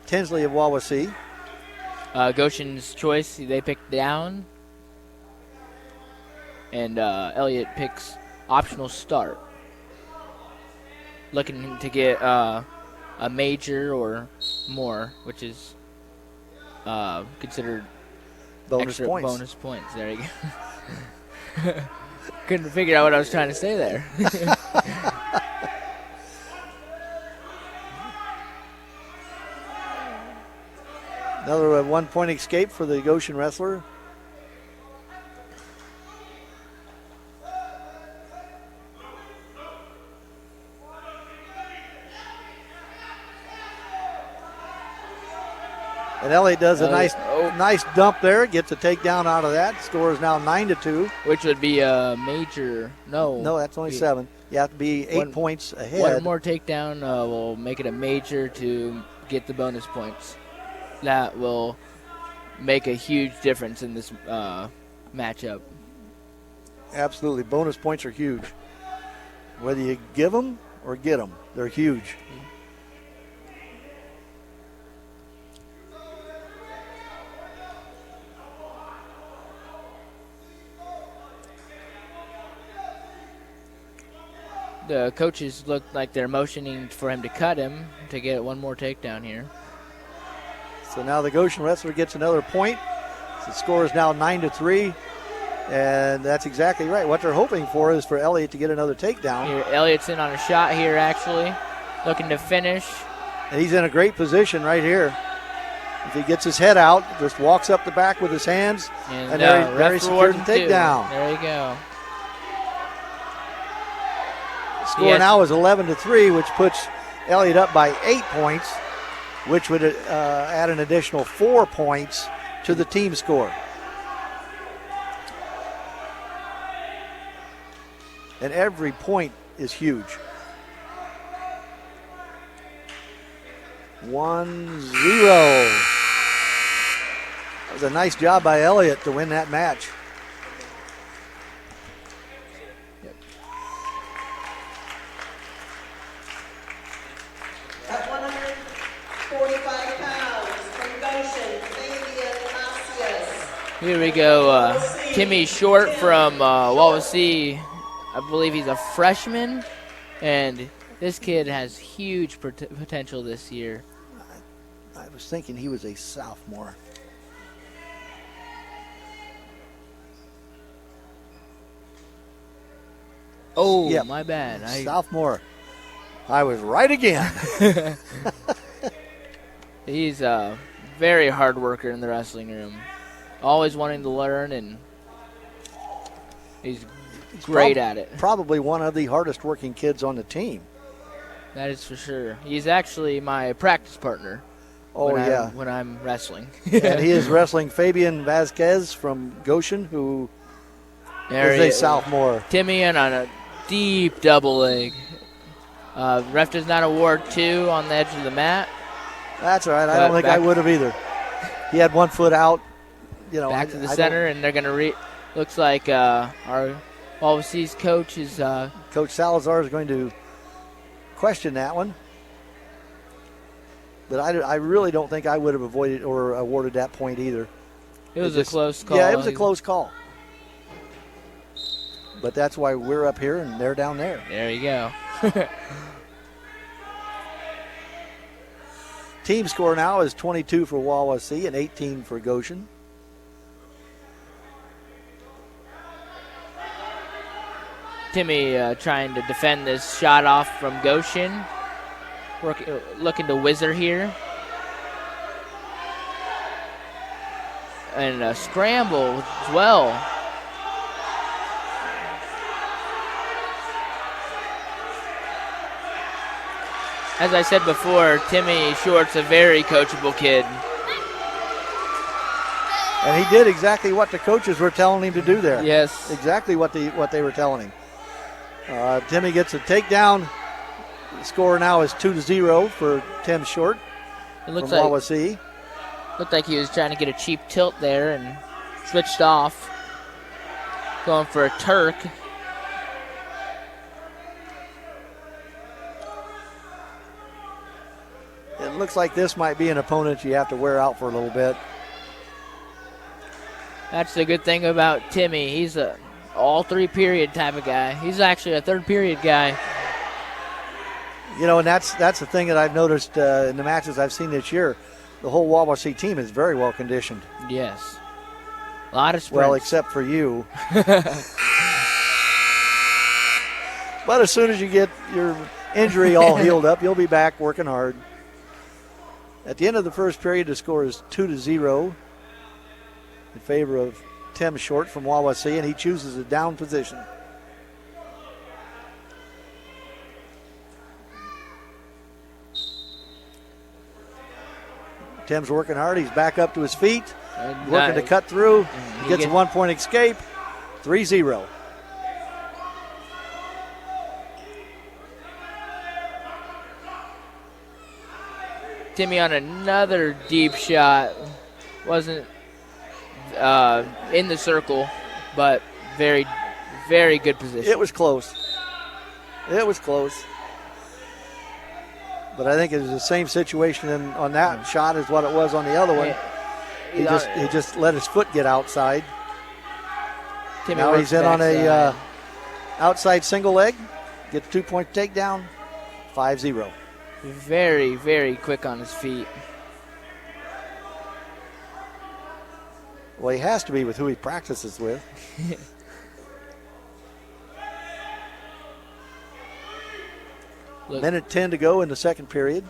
Tinsley of Wawasee. Goshen's choice, they picked down. And Elliott picks optional start. Looking to get a major or more, which is considered bonus extra points. Bonus points. There you go. Couldn't figure out what I was trying to say there. Another 1-point escape for the Goshen wrestler. And Elliott does a nice dump there, gets a takedown out of that. Score is now 9-2. Which would be a major. No, that's only 7. You have to be 8 points ahead. One more takedown will make it a major to get the bonus points. That will make a huge difference in this matchup. Absolutely. Bonus points are huge. Whether you give them or get them. They're huge. The coaches look like they're motioning for him to cut him to get one more takedown here. So now the Goshen wrestler gets another point. The score is now 9-3, and that's exactly right. What they're hoping for is for Elliott to get another takedown. Here, Elliott's in on a shot here, actually, looking to finish. And he's in a great position right here. If he gets his head out, just walks up the back with his hands, and very secure the takedown. There you go. Score now is 11-3, which puts Elliott up by 8 points, which would add an additional 4 points to the team score. And every point is huge. 1-0. That was a nice job by Elliott to win that match. At 145 pounds from Goshen, Fabian Macias. Here we go. Timmy Short from Wawasee. I believe he's a freshman, and this kid has huge potential this year. I was thinking he was a sophomore. Oh, Yep. my bad. Sophomore. I was right again. He's a very hard worker in the wrestling room. Always wanting to learn, and he's great at it. Probably one of the hardest working kids on the team. That is for sure. He's actually my practice partner. Oh, yeah. When I'm wrestling. And he is wrestling Fabian Vasquez from Goshen, who is a sophomore. Timmy in on a deep double leg. Ref does not award 2 on the edge of the mat. That's all right. I don't think I would have either. He had 1 foot out. Back to the center, and they're going to looks like our Wawasee's coach is Coach Salazar is going to question that one. But I really don't think I would have avoided or awarded that point either. It was a close call. Yeah, it was a close call. But that's why we're up here and they're down there. There you go. Team score now is 22 for Wawasee and 18 for Goshen. Timmy trying to defend this shot off from Goshen. Looking to whizzer here. And a scramble as well. As I said before, Timmy Short's a very coachable kid. And he did exactly what the coaches were telling him to do there. Yes. Exactly what they were telling him. Timmy gets a takedown. The score now is 2-0 for Tim Short It looks from like Wawasee. looked like he was trying to get a cheap tilt there and switched off. Going for a Turk. It looks like this might be an opponent you have to wear out for a little bit. That's the good thing about Timmy. He's a all 3 period type of guy. He's actually a 3rd period guy. And that's the thing that I've noticed in the matches I've seen this year. The whole Wawasee team is very well conditioned. Yes. A lot of sprints. Well, except for you. But as soon as you get your injury all healed up, you'll be back working hard. At the end of the first period, the score is 2-0 in favor of Tim Short from Wawasee, and he chooses a down position. Tim's working hard. He's back up to his feet, working to cut through. He gets a 1-point escape, 3-0. Timmy on another deep shot. Wasn't in the circle, but very, very good position. It was close. It was close. But I think it was the same situation on that shot as what it was on the other one. He just let his foot get outside. Now he's in on a outside single leg. Gets 2-point takedown. 5-0. Very, very quick on his feet. Well, he has to be with who he practices with. Minute 10 to go in the second period.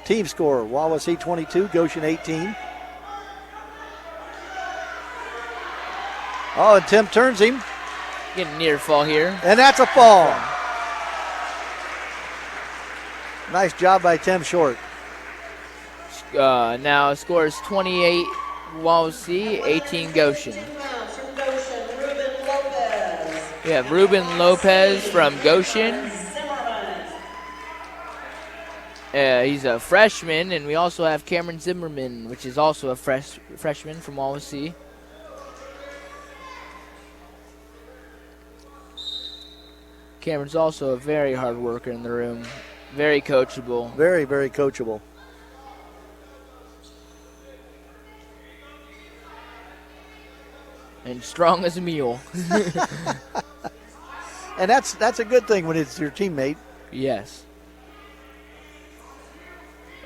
Team score, Wawasee 22, Goshen 18. Oh, and Tim turns him. Getting near fall here. And that's a fall. Nice job by Tim Short. Now scores 28 Wawasee, 18 Goshen. From Goshen, Ruben Lopez. We have Ruben Lopez from Goshen. He's a freshman, and we also have Cameron Zimmerman, which is also a freshman from Wawasee. Cameron's also a very hard worker in the room. Very coachable. Very, very coachable. And strong as a mule. And that's a good thing when it's your teammate. Yes.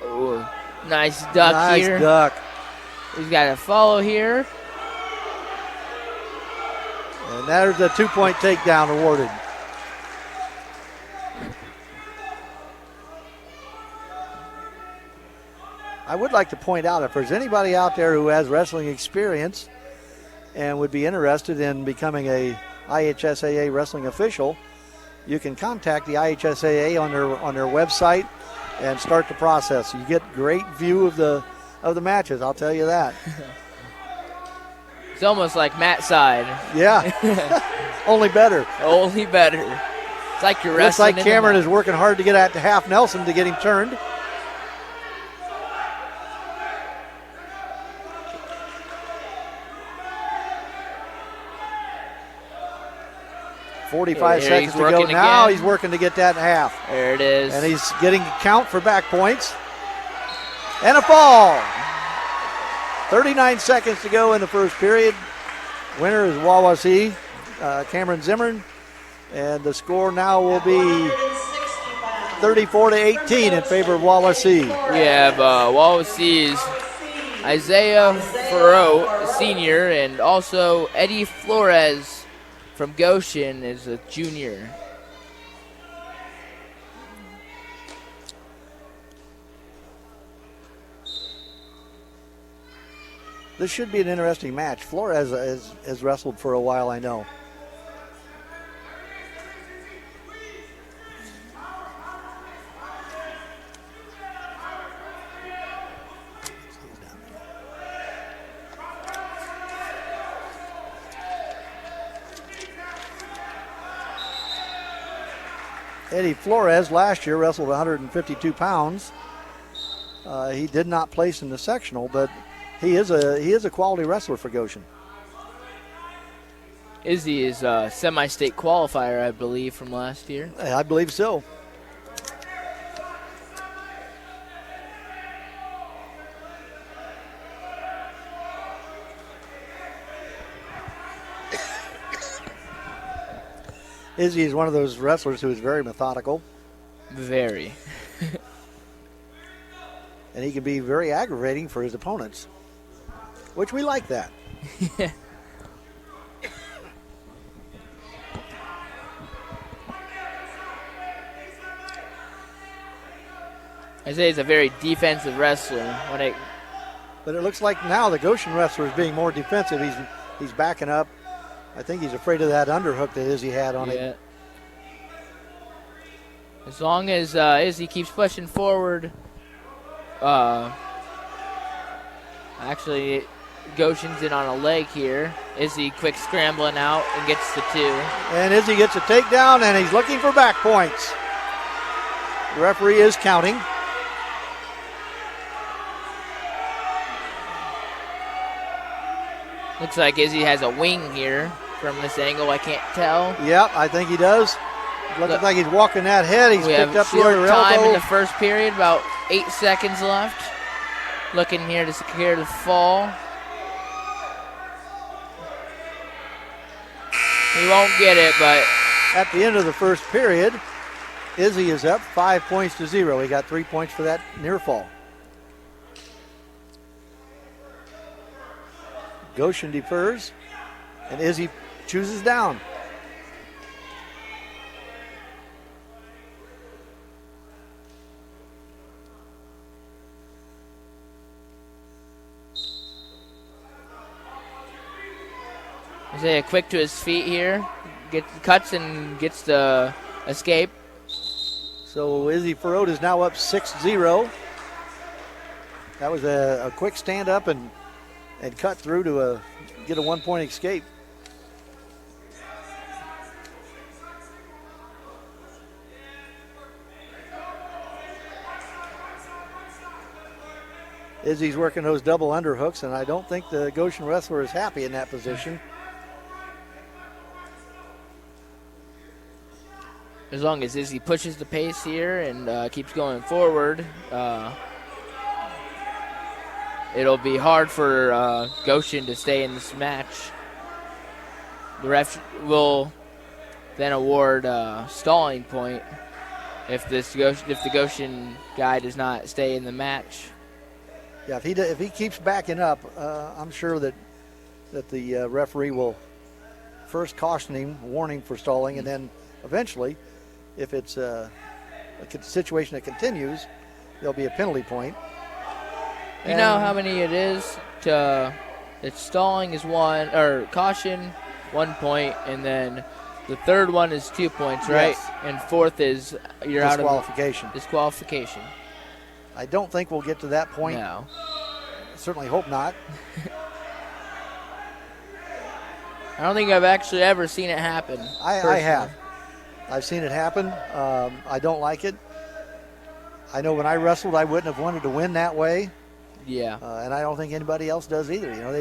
Oh, nice duck here. Nice duck. He's got a follow here. And there's a 2-point takedown awarded. I would like to point out, if there's anybody out there who has wrestling experience and would be interested in becoming a IHSAA wrestling official, you can contact the IHSAA on their website and start the process. You get great view of the matches, I'll tell you that. It's almost like Matt's side. Yeah, only better. Only better. It's like you're Looks wrestling. like Cameron is working hard to get at the half Nelson to get him turned. Forty-five seconds to go. Now he's working to get that in half. There it is. And he's getting a count for back points. And a fall. 39 seconds to go in the first period. Winner is Wawasee, Cameron Zimmerman. And the score now will be 34-18 in favor of Wawasee. We have Wawasee's Isaiah Farrow, senior, and also Eddie Flores from Goshen is a junior. This should be an interesting match. Flores has wrestled for a while, I know. Eddie Flores last year wrestled 152 pounds. He did not place in the sectional, but he is a quality wrestler for Goshen. Izzy is a semi-state qualifier, I believe, from last year. I believe so. Izzy is one of those wrestlers who is very methodical. Very. And he can be very aggravating for his opponents, which we like that. Isaiah's a very defensive wrestler. But it looks like now the Goshen wrestler is being more defensive. He's backing up. I think he's afraid of that underhook that Izzy had on it. As long as Izzy keeps pushing forward. Actually, Goshen's in on a leg here. Izzy quick scrambling out and gets the 2. And Izzy gets a takedown, and he's looking for back points. The referee is counting. Looks like Izzy has a wing here from this angle. I can't tell. Yep, I think he does. Looks like he's walking that head. He's We picked have up the short other time in elbow. the first period, about 8 seconds left. Looking here to secure the fall. He won't get it, but At the end of the first period, Izzy is up 5-0. He got 3 points for that near fall. Goshen defers, and Izzy chooses down. Isaiah quick to his feet here. Cuts and gets the escape. So Izzy Farode is now up 6-0. That was a quick stand up and cut through to get a 1 point escape. Izzy's working those double underhooks, and I don't think the Goshen wrestler is happy in that position. As long as Izzy pushes the pace here and keeps going forward, it'll be hard for Goshen to stay in this match. The ref will then award a stalling point if the Goshen guy does not stay in the match. Yeah, if he keeps backing up, I'm sure that the referee will first caution him, warn him for stalling, and then eventually, if it's a situation that continues, there'll be a penalty point. You know how many it is? It's stalling is 1, or caution 1 point, and then the third one is 2 points, right? Yes. And fourth is you're out of disqualification. disqualification. I don't think we'll get to that point. No. Certainly hope not. I don't think I've actually ever seen it happen. I personally. have. I've seen it happen. I don't like it. I know when I wrestled, I wouldn't have wanted to win that way. Yeah. And I don't think anybody else does either. You know,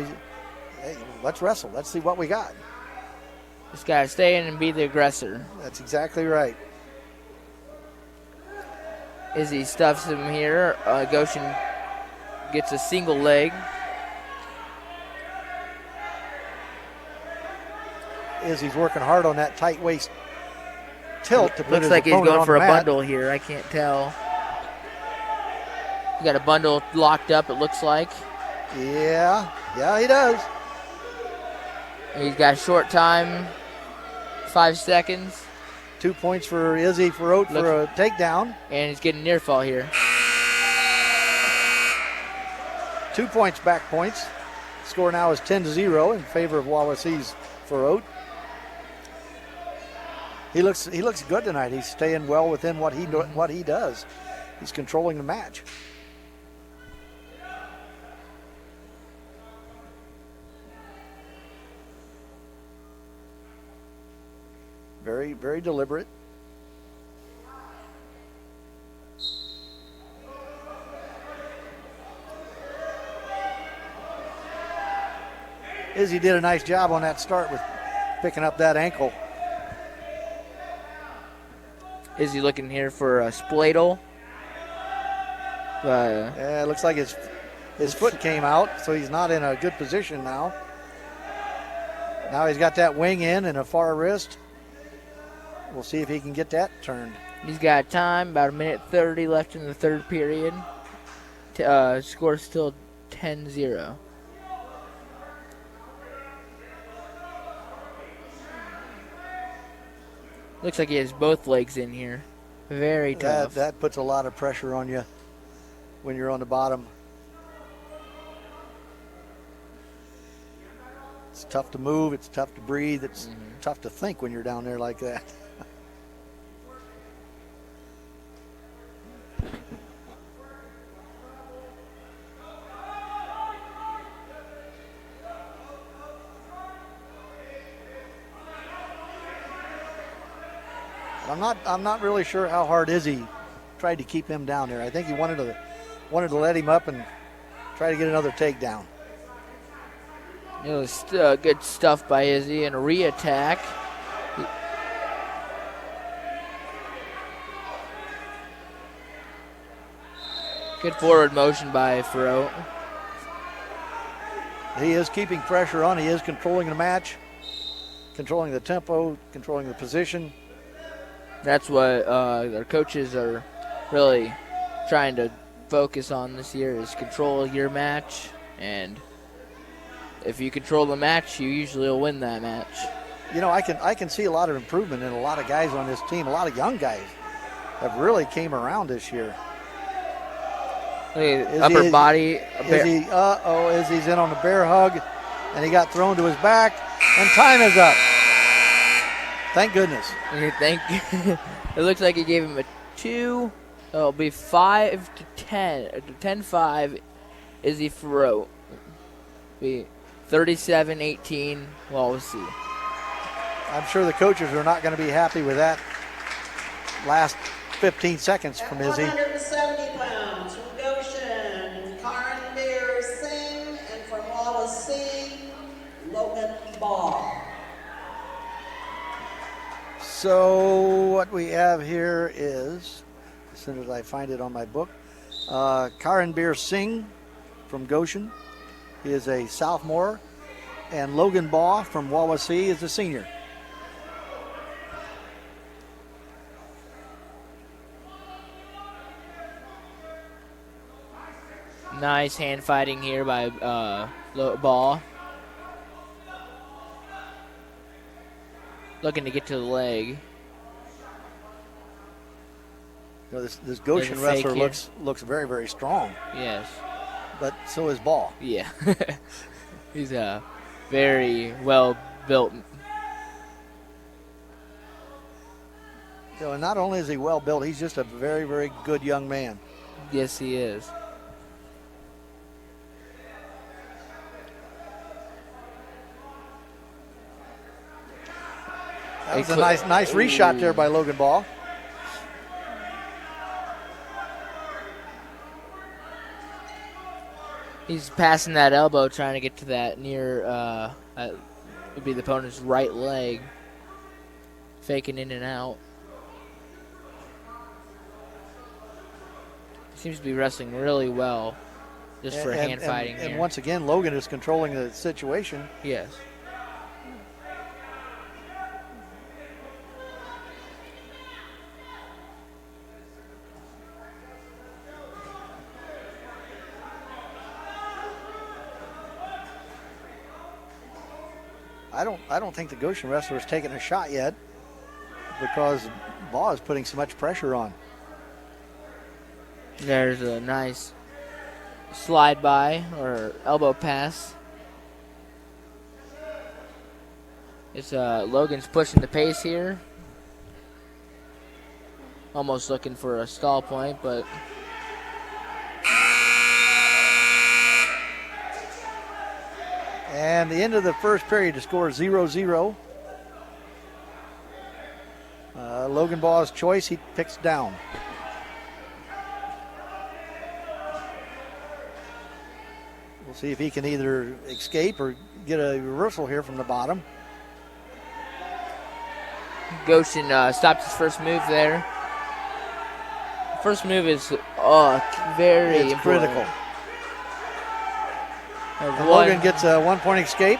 hey, let's wrestle. Let's see what we got. Just got to stay in and be the aggressor. That's exactly right. Izzy stuffs him here. Goshen gets a single leg. Izzy's working hard on that tight waist tilt to put Looks his like he's opponent going on for the a mat. bundle here. I can't tell. He got a bundle locked up, it looks like. Yeah, he does. He's got a short time, 5 seconds, 2 points for Izzy Farode for a takedown. and he's getting near fall here. 2 points, back points. Score now is 10-0 in favor of Wawasee's Farode. He looks good tonight. He's staying well within what he does. He's controlling the match. Very, very deliberate. Izzy did a nice job on that start with picking up that ankle. Izzy looking here for a spladle. Yeah, it looks like his foot came out, so he's not in a good position now. Now he's got that wing in and a far wrist. We'll see if he can get that turned. He's got time, about 1:30 left in the third period. Score still 10-0. Looks like he has both legs in here. Very tough. That puts a lot of pressure on you when you're on the bottom. It's tough to move. It's tough to breathe. It's tough to think when you're down there like that. I'm not really sure how hard Izzy tried to keep him down there. I think he wanted to let him up and try to get another takedown. It was good stuff by Izzy and a re-attack. Good forward motion by Farrow. He is keeping pressure on. He is controlling the match, controlling the tempo, controlling the position. That's what our coaches are really trying to focus on this year is control your match. And if you control the match, you usually will win that match. You know, I can see a lot of improvement in a lot of guys on this team. A lot of young guys have really came around this year. Upper body. Izzy's in on the bear hug, and he got thrown to his back, and time is up. Thank goodness. Thank you. It looks like he gave him a 2. It'll be 5 to 10, to 10-5. Izzy Farrow. Be 37-18. Wawasee. I'm sure the coaches are not going to be happy with that last 15 seconds from Izzy. 170 pounds from Goshen, Karan Beer Singh, and from Wawasee, Logan Ball. So what we have here is, as soon as I find it on my book, Karan Beer Singh from Goshen. He is a sophomore, and Logan Baugh from Wawasee is a senior. Nice hand fighting here by Ball. Looking to get to the leg. You know, this Goshen wrestler looks very, very strong. Yes. But so is Ball. Yeah. He's a very well built. You know, and not only is he well built, he's just a very, very good young man. Yes, he is. That was a nice reshot there by Logan Ball. He's passing that elbow, trying to get to that near, would be the opponent's right leg. Faking in and out. Seems to be wrestling really well, just for hand fighting here. And once again, Logan is controlling the situation. Yes. I don't think the Goshen wrestler has taken a shot yet because Ball is putting so much pressure on. There's a nice slide by or elbow pass. It's Logan's pushing the pace here. Almost looking for a stall point, but and the end of the first period, the score is 0-0. Logan Ball's choice, he picks down. We'll see if he can either escape or get a reversal here from the bottom. Goshen stopped his first move there. First move is very important. Critical. And Logan gets a 1-point escape.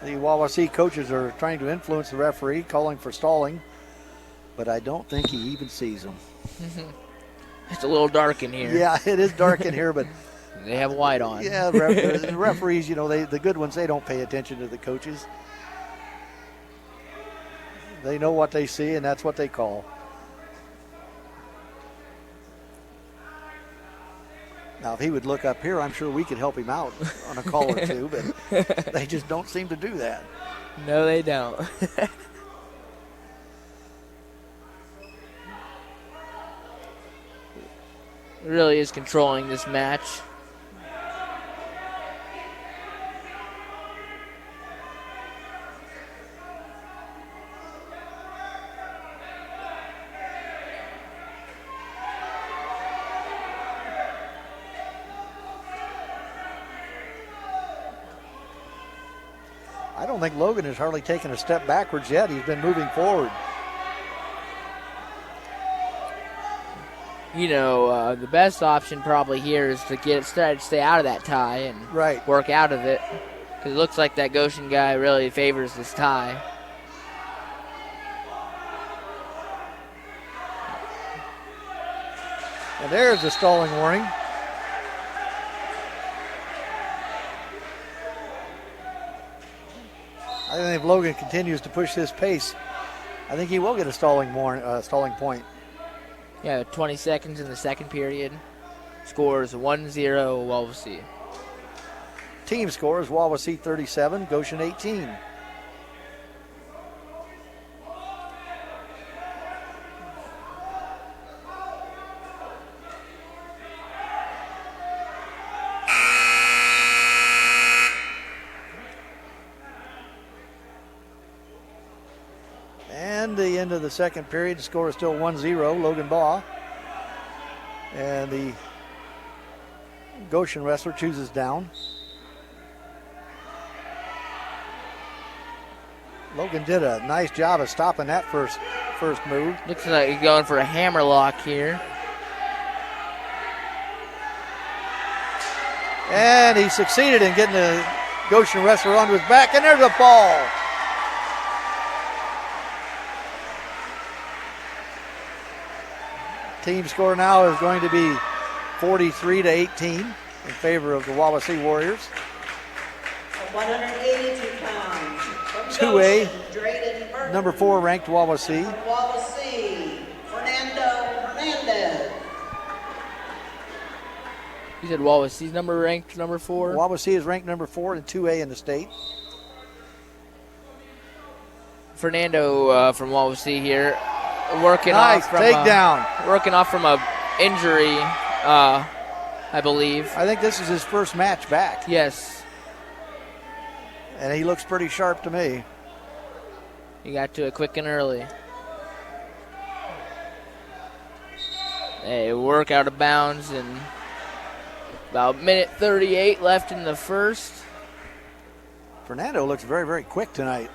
The Wawasee coaches are trying to influence the referee, calling for stalling, but I don't think he even sees them. It's a little dark in here. Yeah, it is dark in here, but they have white on. Yeah, the referees, you know, the good ones, they don't pay attention to the coaches. They know what they see, and that's what they call. Now, if he would look up here, I'm sure we could help him out on a call or two, but they just don't seem to do that. No, they don't. Really is controlling this match. I don't think Logan has hardly taken a step backwards yet. He's been moving forward. the best option probably here is to stay out of that tie and Right. work out of it. Because it looks like that Goshen guy really favors this tie. And there's a stalling warning. I think if Logan continues to push this pace, I think he will get a stalling point. Yeah, 20 seconds in the second period. Scores 1-0 Wawasee. Team scores Wawasee 37, Goshen 18. And the end of the second period, the score is still 1-0, Logan Baugh. And the Goshen wrestler chooses down. Logan did a nice job of stopping that first move. Looks like he's going for a hammer lock here. And he succeeded in getting the Goshen wrestler onto his back, and there's a fall. Team score now is going to be 43-18 in favor of the Wawasee Warriors. 182 pounds. From 2A, Goshen, Drayden Burton. number 4 ranked Wawasee. From Wawasee, Fernando Hernandez. You said Wawasee's ranked number 4? Wawasee is ranked number 4 and 2A in the state. Fernando from Wawasee here, working Nice off from takedown. working off from a injury, I believe. I think this is his first match back, Yes, and he looks pretty sharp to me. he got to it quick and early. They work out of bounds, and about minute 38 left in the first. Fernando looks very, very quick tonight.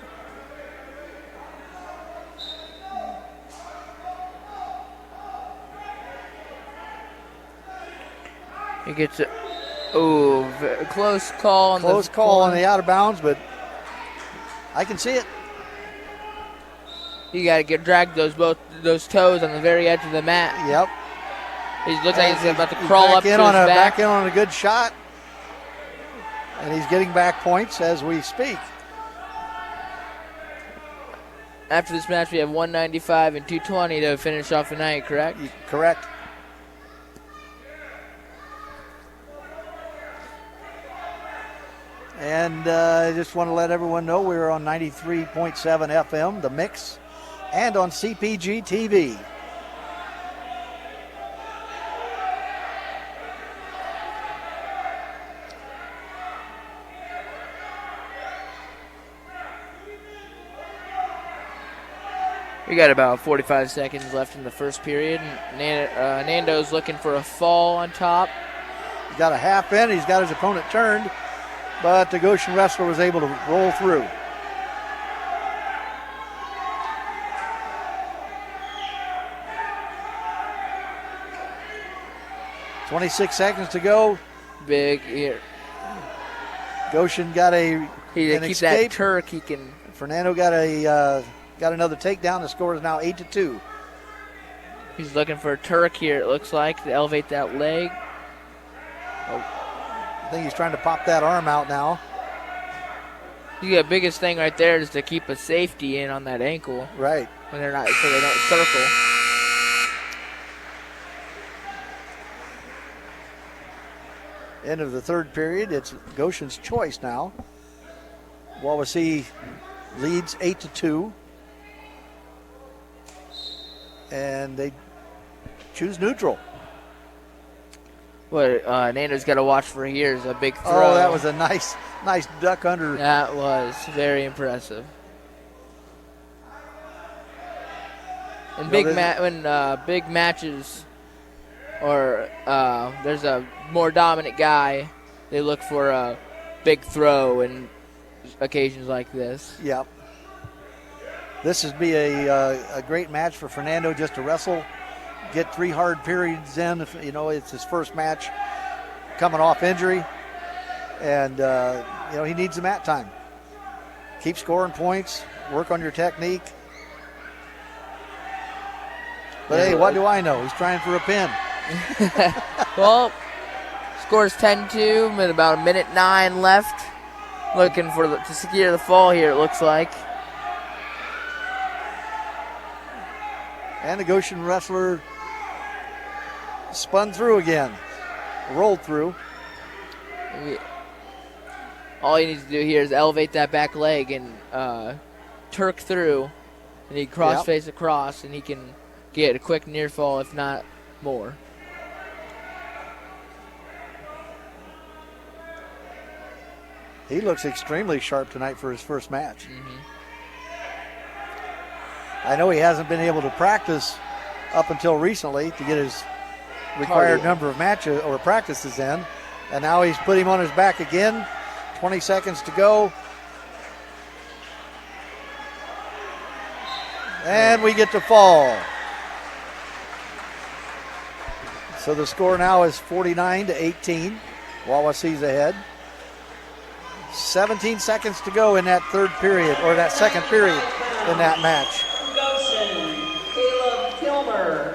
He gets it. Oh, close call on Close the call on corner. the out of bounds, but I can see it. You got to drag those toes on the very edge of the mat. Yep. He looks like he's about to He's crawl back up to in his on back. back in on a good shot, and he's getting back points as we speak. After this match, we have 195 and 220 to finish off the night, correct? Correct. And I just want to let everyone know we're on 93.7 FM, The Mix, and on CPG-TV. We got about 45 seconds left in the first period. Nando's looking for a fall on top. He's got a half in. He's got his opponent turned, but the Goshen wrestler was able to roll through. .26 seconds to go. Big here. Goshen got an He keep escape. that Turk. He can. Fernando got another takedown. The score is now 8-2. He's looking for a Turk here. It looks like to elevate that leg. I think he's trying to pop that arm out now. The biggest thing right there is to keep a safety in on that ankle Right. when they're not, so they don't circle. End of the third period. It's Goshen's choice now. Wawasee leads 8-2. And they choose neutral. What Nando's got to watch for here is a big throw. Oh, that was a nice duck under. That was very impressive. And when big matches or there's a more dominant guy, they look for a big throw in occasions like this. Yep. This would be a great match for Fernando just to wrestle get 3 hard periods in. If, you know, it's his first match coming off injury. And, you know, he needs the mat time. Keep scoring points. Work on your technique. But, hey, what do I know? He's trying for a pin. Well, scores 10-2 with about 1:09 left. Looking for to secure the fall here, it looks like. And the Goshen wrestler spun through again. Rolled through. All you need to do here is elevate that back leg and Turk through. And he cross-face across, and he can get a quick near fall, if not more. He looks extremely sharp tonight for his first match. Mm-hmm. I know he hasn't been able to practice up until recently to get his required number of matches or practices in. And now he's put him on his back again. 20 seconds to go. And we get to fall. So the score now is 49-18. Wawasee's ahead. 17 seconds to go in that third period, or that second period in that match. Goshen, Caleb Kilmer.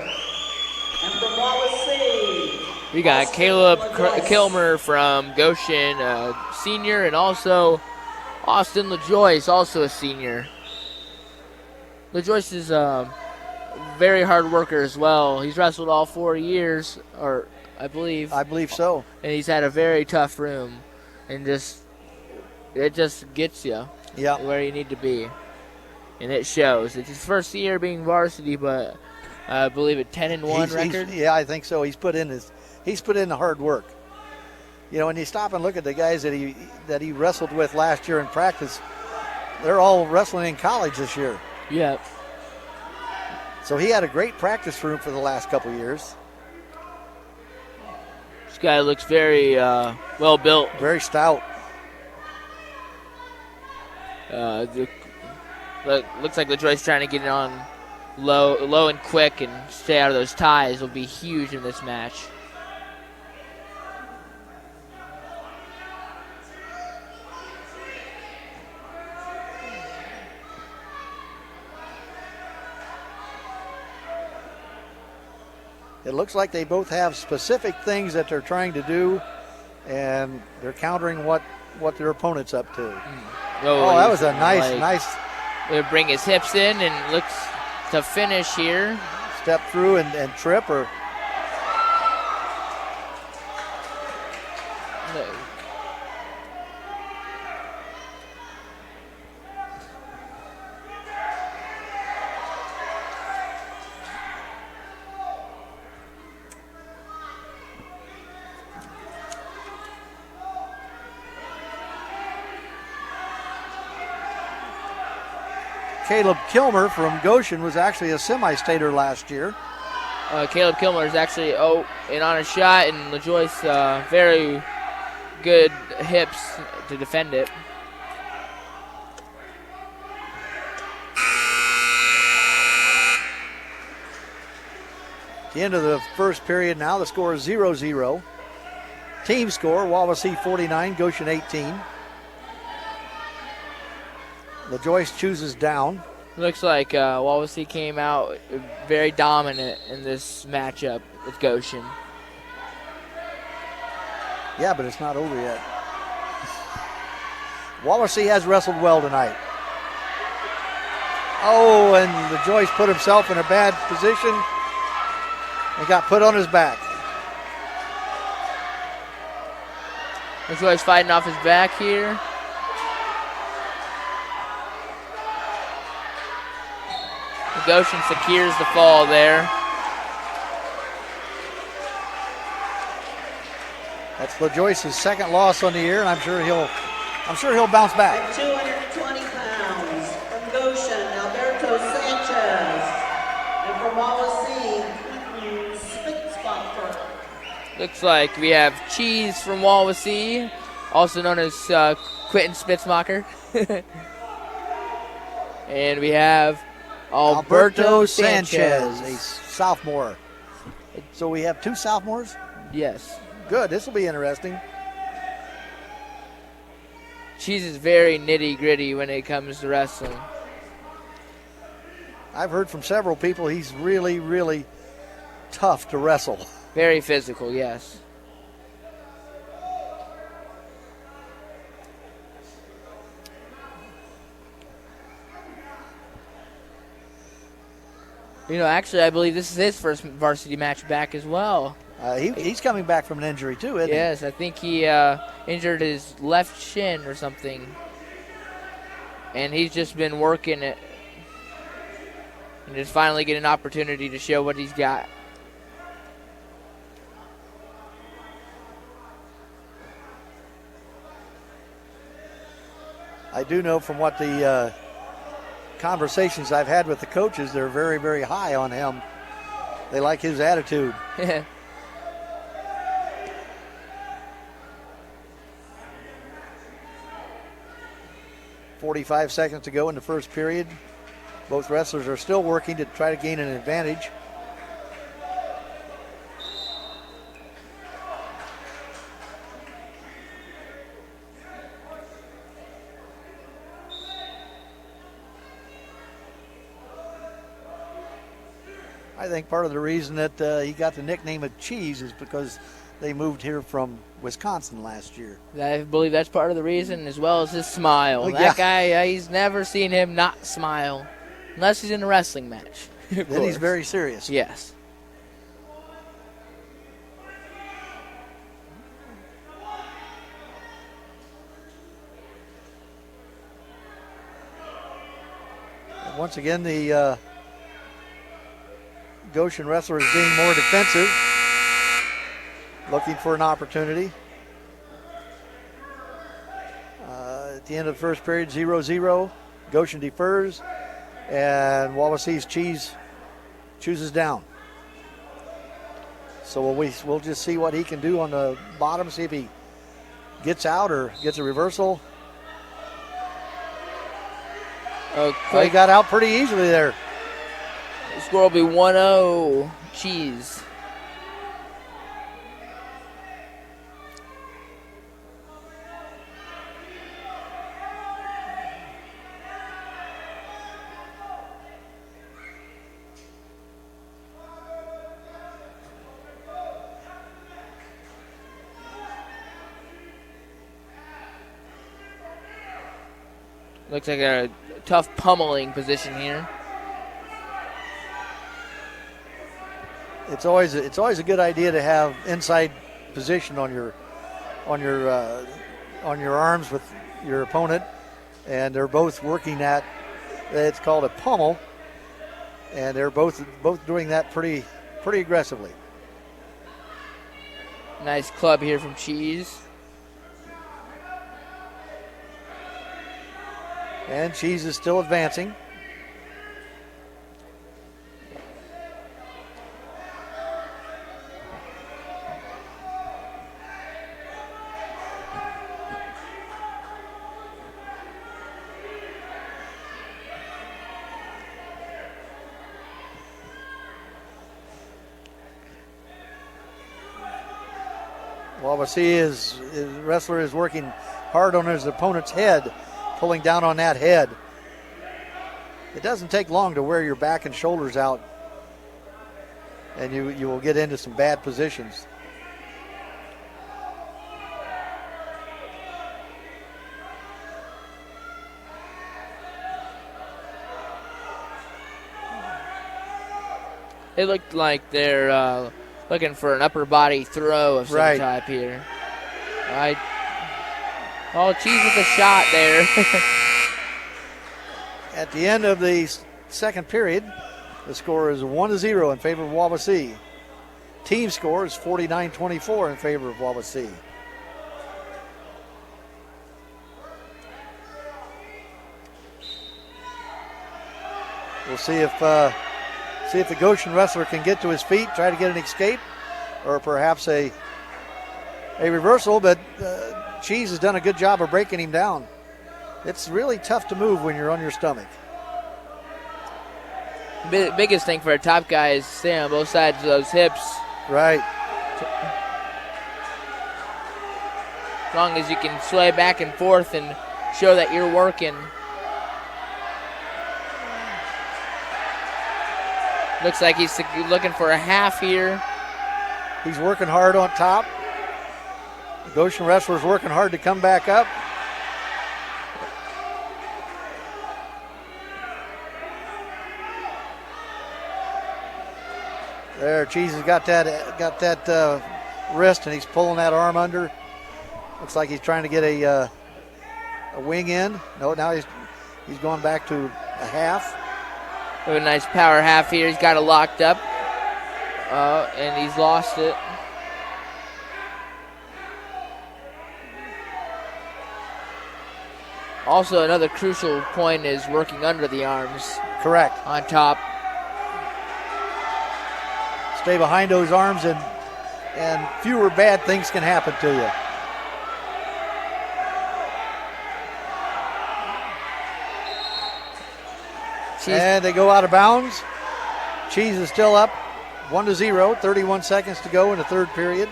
And from Wawasee, We got Caleb Kilmer from Goshen, senior, and also Austin LaJoyce, also a senior. LaJoyce is a very hard worker as well. He's wrestled all 4 years, or I believe. I believe so. And he's had a very tough room, and it just gets you where you need to be, and it shows. It's his first year being varsity, but I believe a 10-1 record. Yeah, I think so. He's put in the hard work. You know, when you stop and look at the guys that he wrestled with last year in practice, they're all wrestling in college this year. Yeah. So he had a great practice room for the last couple years. This guy looks very well built. Very stout. Looks like LaJoyce trying to get it on low and quick and stay out of those ties will be huge in this match. It looks like they both have specific things that they're trying to do, and they're countering what their opponent's up to. Oh, that was a nice. He'll bring his hips in and looks to finish here. Step through and trip or. Caleb Kilmer from Goshen was actually a semi-stater last year. Caleb Kilmer is actually in on a shot, and LaJoyce very good hips to defend it. The end of the first period now, the score is 0-0. Team score, Wawasee 49, Goshen 18. LaJoyce chooses down. Looks like Wawasee came out very dominant in this matchup with Goshen. Yeah, but it's not over yet. Wawasee has wrestled well tonight. Oh, and LaJoyce put himself in a bad position and got put on his back. LaJoyce fighting off his back here. Goshen secures the fall there. That's LaJoyce's second loss on the year, and I'm sure he'll bounce back. At 220 pounds from Goshen, Alberto Sanchez, and from Wawasee, Spitzbacher. Looks like we have Cheese from Wawasee, also known as Quentin Spitzmacher. And we have Alberto Sanchez, a sophomore So we have 2 sophomores? Yes. Good, this will be interesting. Cheese is very nitty-gritty when it comes to wrestling. I've heard from several people he's really, really tough to wrestle. Very physical, yes. You know, actually, I believe this is his first varsity match back as well. He's coming back from an injury too, isn't Yes, I think he injured his left shin or something. And he's just been working it. And just finally get an opportunity to show what he's got. I do know from what the conversations I've had with the coaches, they're very, very high on him. They like his attitude. 45 seconds to go in the first period. Both wrestlers are still working to try to gain an advantage. I think part of the reason that he got the nickname of Cheese is because they moved here from Wisconsin last year. I believe that's part of the reason, as well as his smile. Oh, that guy, he's never seen him not smile, unless he's in a wrestling match. Then he's very serious. Yes. And once again, the Goshen wrestler is being more defensive, looking for an opportunity. At the end of the first period, 0-0. Goshen defers, and Wawasee's Cheese chooses down. So we'll just see what he can do on the bottom, see if he gets out or gets a reversal. He got out pretty easily there. The score will be 1-0 Cheese. Looks like a tough pummeling position here. It's always a good idea to have inside position on your arms with your opponent, and they're both working at. It's called a pummel, and they're both doing that pretty aggressively. Nice club here from Cheese. And Cheese is still advancing. Wawasee his wrestler is working hard on his opponent's head, pulling down on that head. It doesn't take long to wear your back and shoulders out, and you will get into some bad positions. It looked like they're looking for an upper body throw of some type here. Oh, Cheese with a shot there. At the end of the second period, the score is 1-0 in favor of Wawasee. Team score is 49-24 in favor of Wawasee. We'll see if the Goshen wrestler can get to his feet, try to get an escape, or perhaps a reversal, but Cheese has done a good job of breaking him down. It's really tough to move when you're on your stomach. Biggest thing for a top guy is staying on both sides of those hips. Right. As long as you can sway back and forth and show that you're working. Looks like he's looking for a half here. He's working hard on top. The Goshen wrestler's working hard to come back up. There, Cheese has got that wrist, and he's pulling that arm under. Looks like he's trying to get a wing in. No, now he's going back to a half. We have a nice power half here. He's got it locked up, and he's lost it. Also, another crucial point is working under the arms. Correct. On top. Stay behind those arms, and fewer bad things can happen to you. And they go out of bounds. Cheese is still up 1-0, 31 seconds to go in the third period.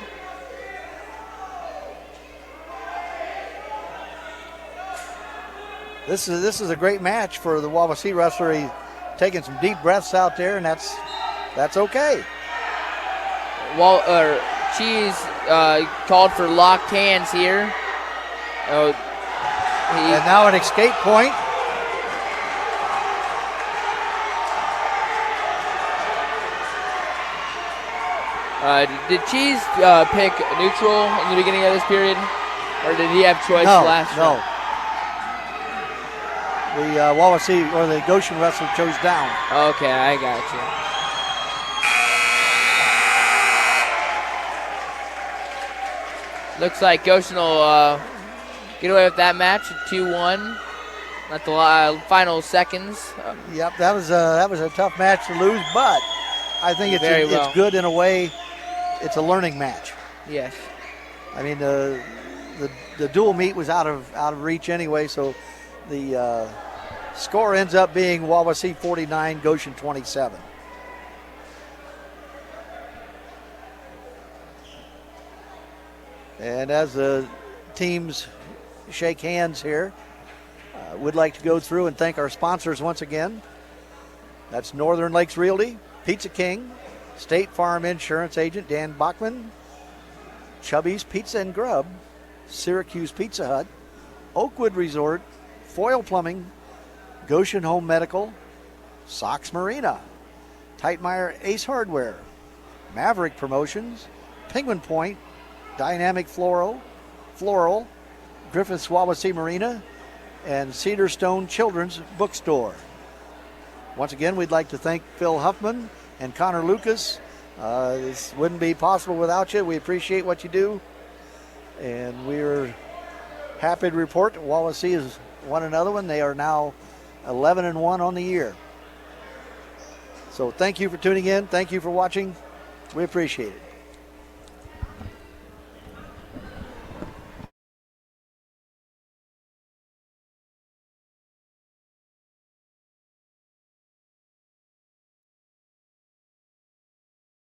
This is a great match for the Wawasee wrestler. He's taking some deep breaths out there, and that's okay. Cheese called for locked hands here. And now an escape point. Did Cheese pick neutral in the beginning of this period? Or did he have choice last No, round? The Wawasee, or the Goshen wrestler chose down. Okay, I got you. Looks like Goshen will get away with that match at 2-1 at the final seconds. Yep, that was a tough match to lose, but I think it's good in a way. It's a learning match. Yes. I mean, the dual meet was out of reach anyway, so the score ends up being Wawasee 49, Goshen 27. And as the teams shake hands here, we'd like to go through and thank our sponsors once again. That's Northern Lakes Realty, Pizza King, State Farm Insurance Agent Dan Bachman, Chubby's Pizza and Grub, Syracuse Pizza Hut, Oakwood Resort, Foyle Plumbing, Goshen Home Medical, Sox Marina, Tightmeyer Ace Hardware, Maverick Promotions, Penguin Point, Dynamic Floral, Griffith's Wawasee Marina, and Cedar Stone Children's Bookstore. Once again, we'd like to thank Phil Huffman and Connor Lucas. This wouldn't be possible without you. We appreciate what you do. And we're happy to report that Wawasee has won another one. They are now 11-1 on the year. So thank you for tuning in. Thank you for watching. We appreciate it.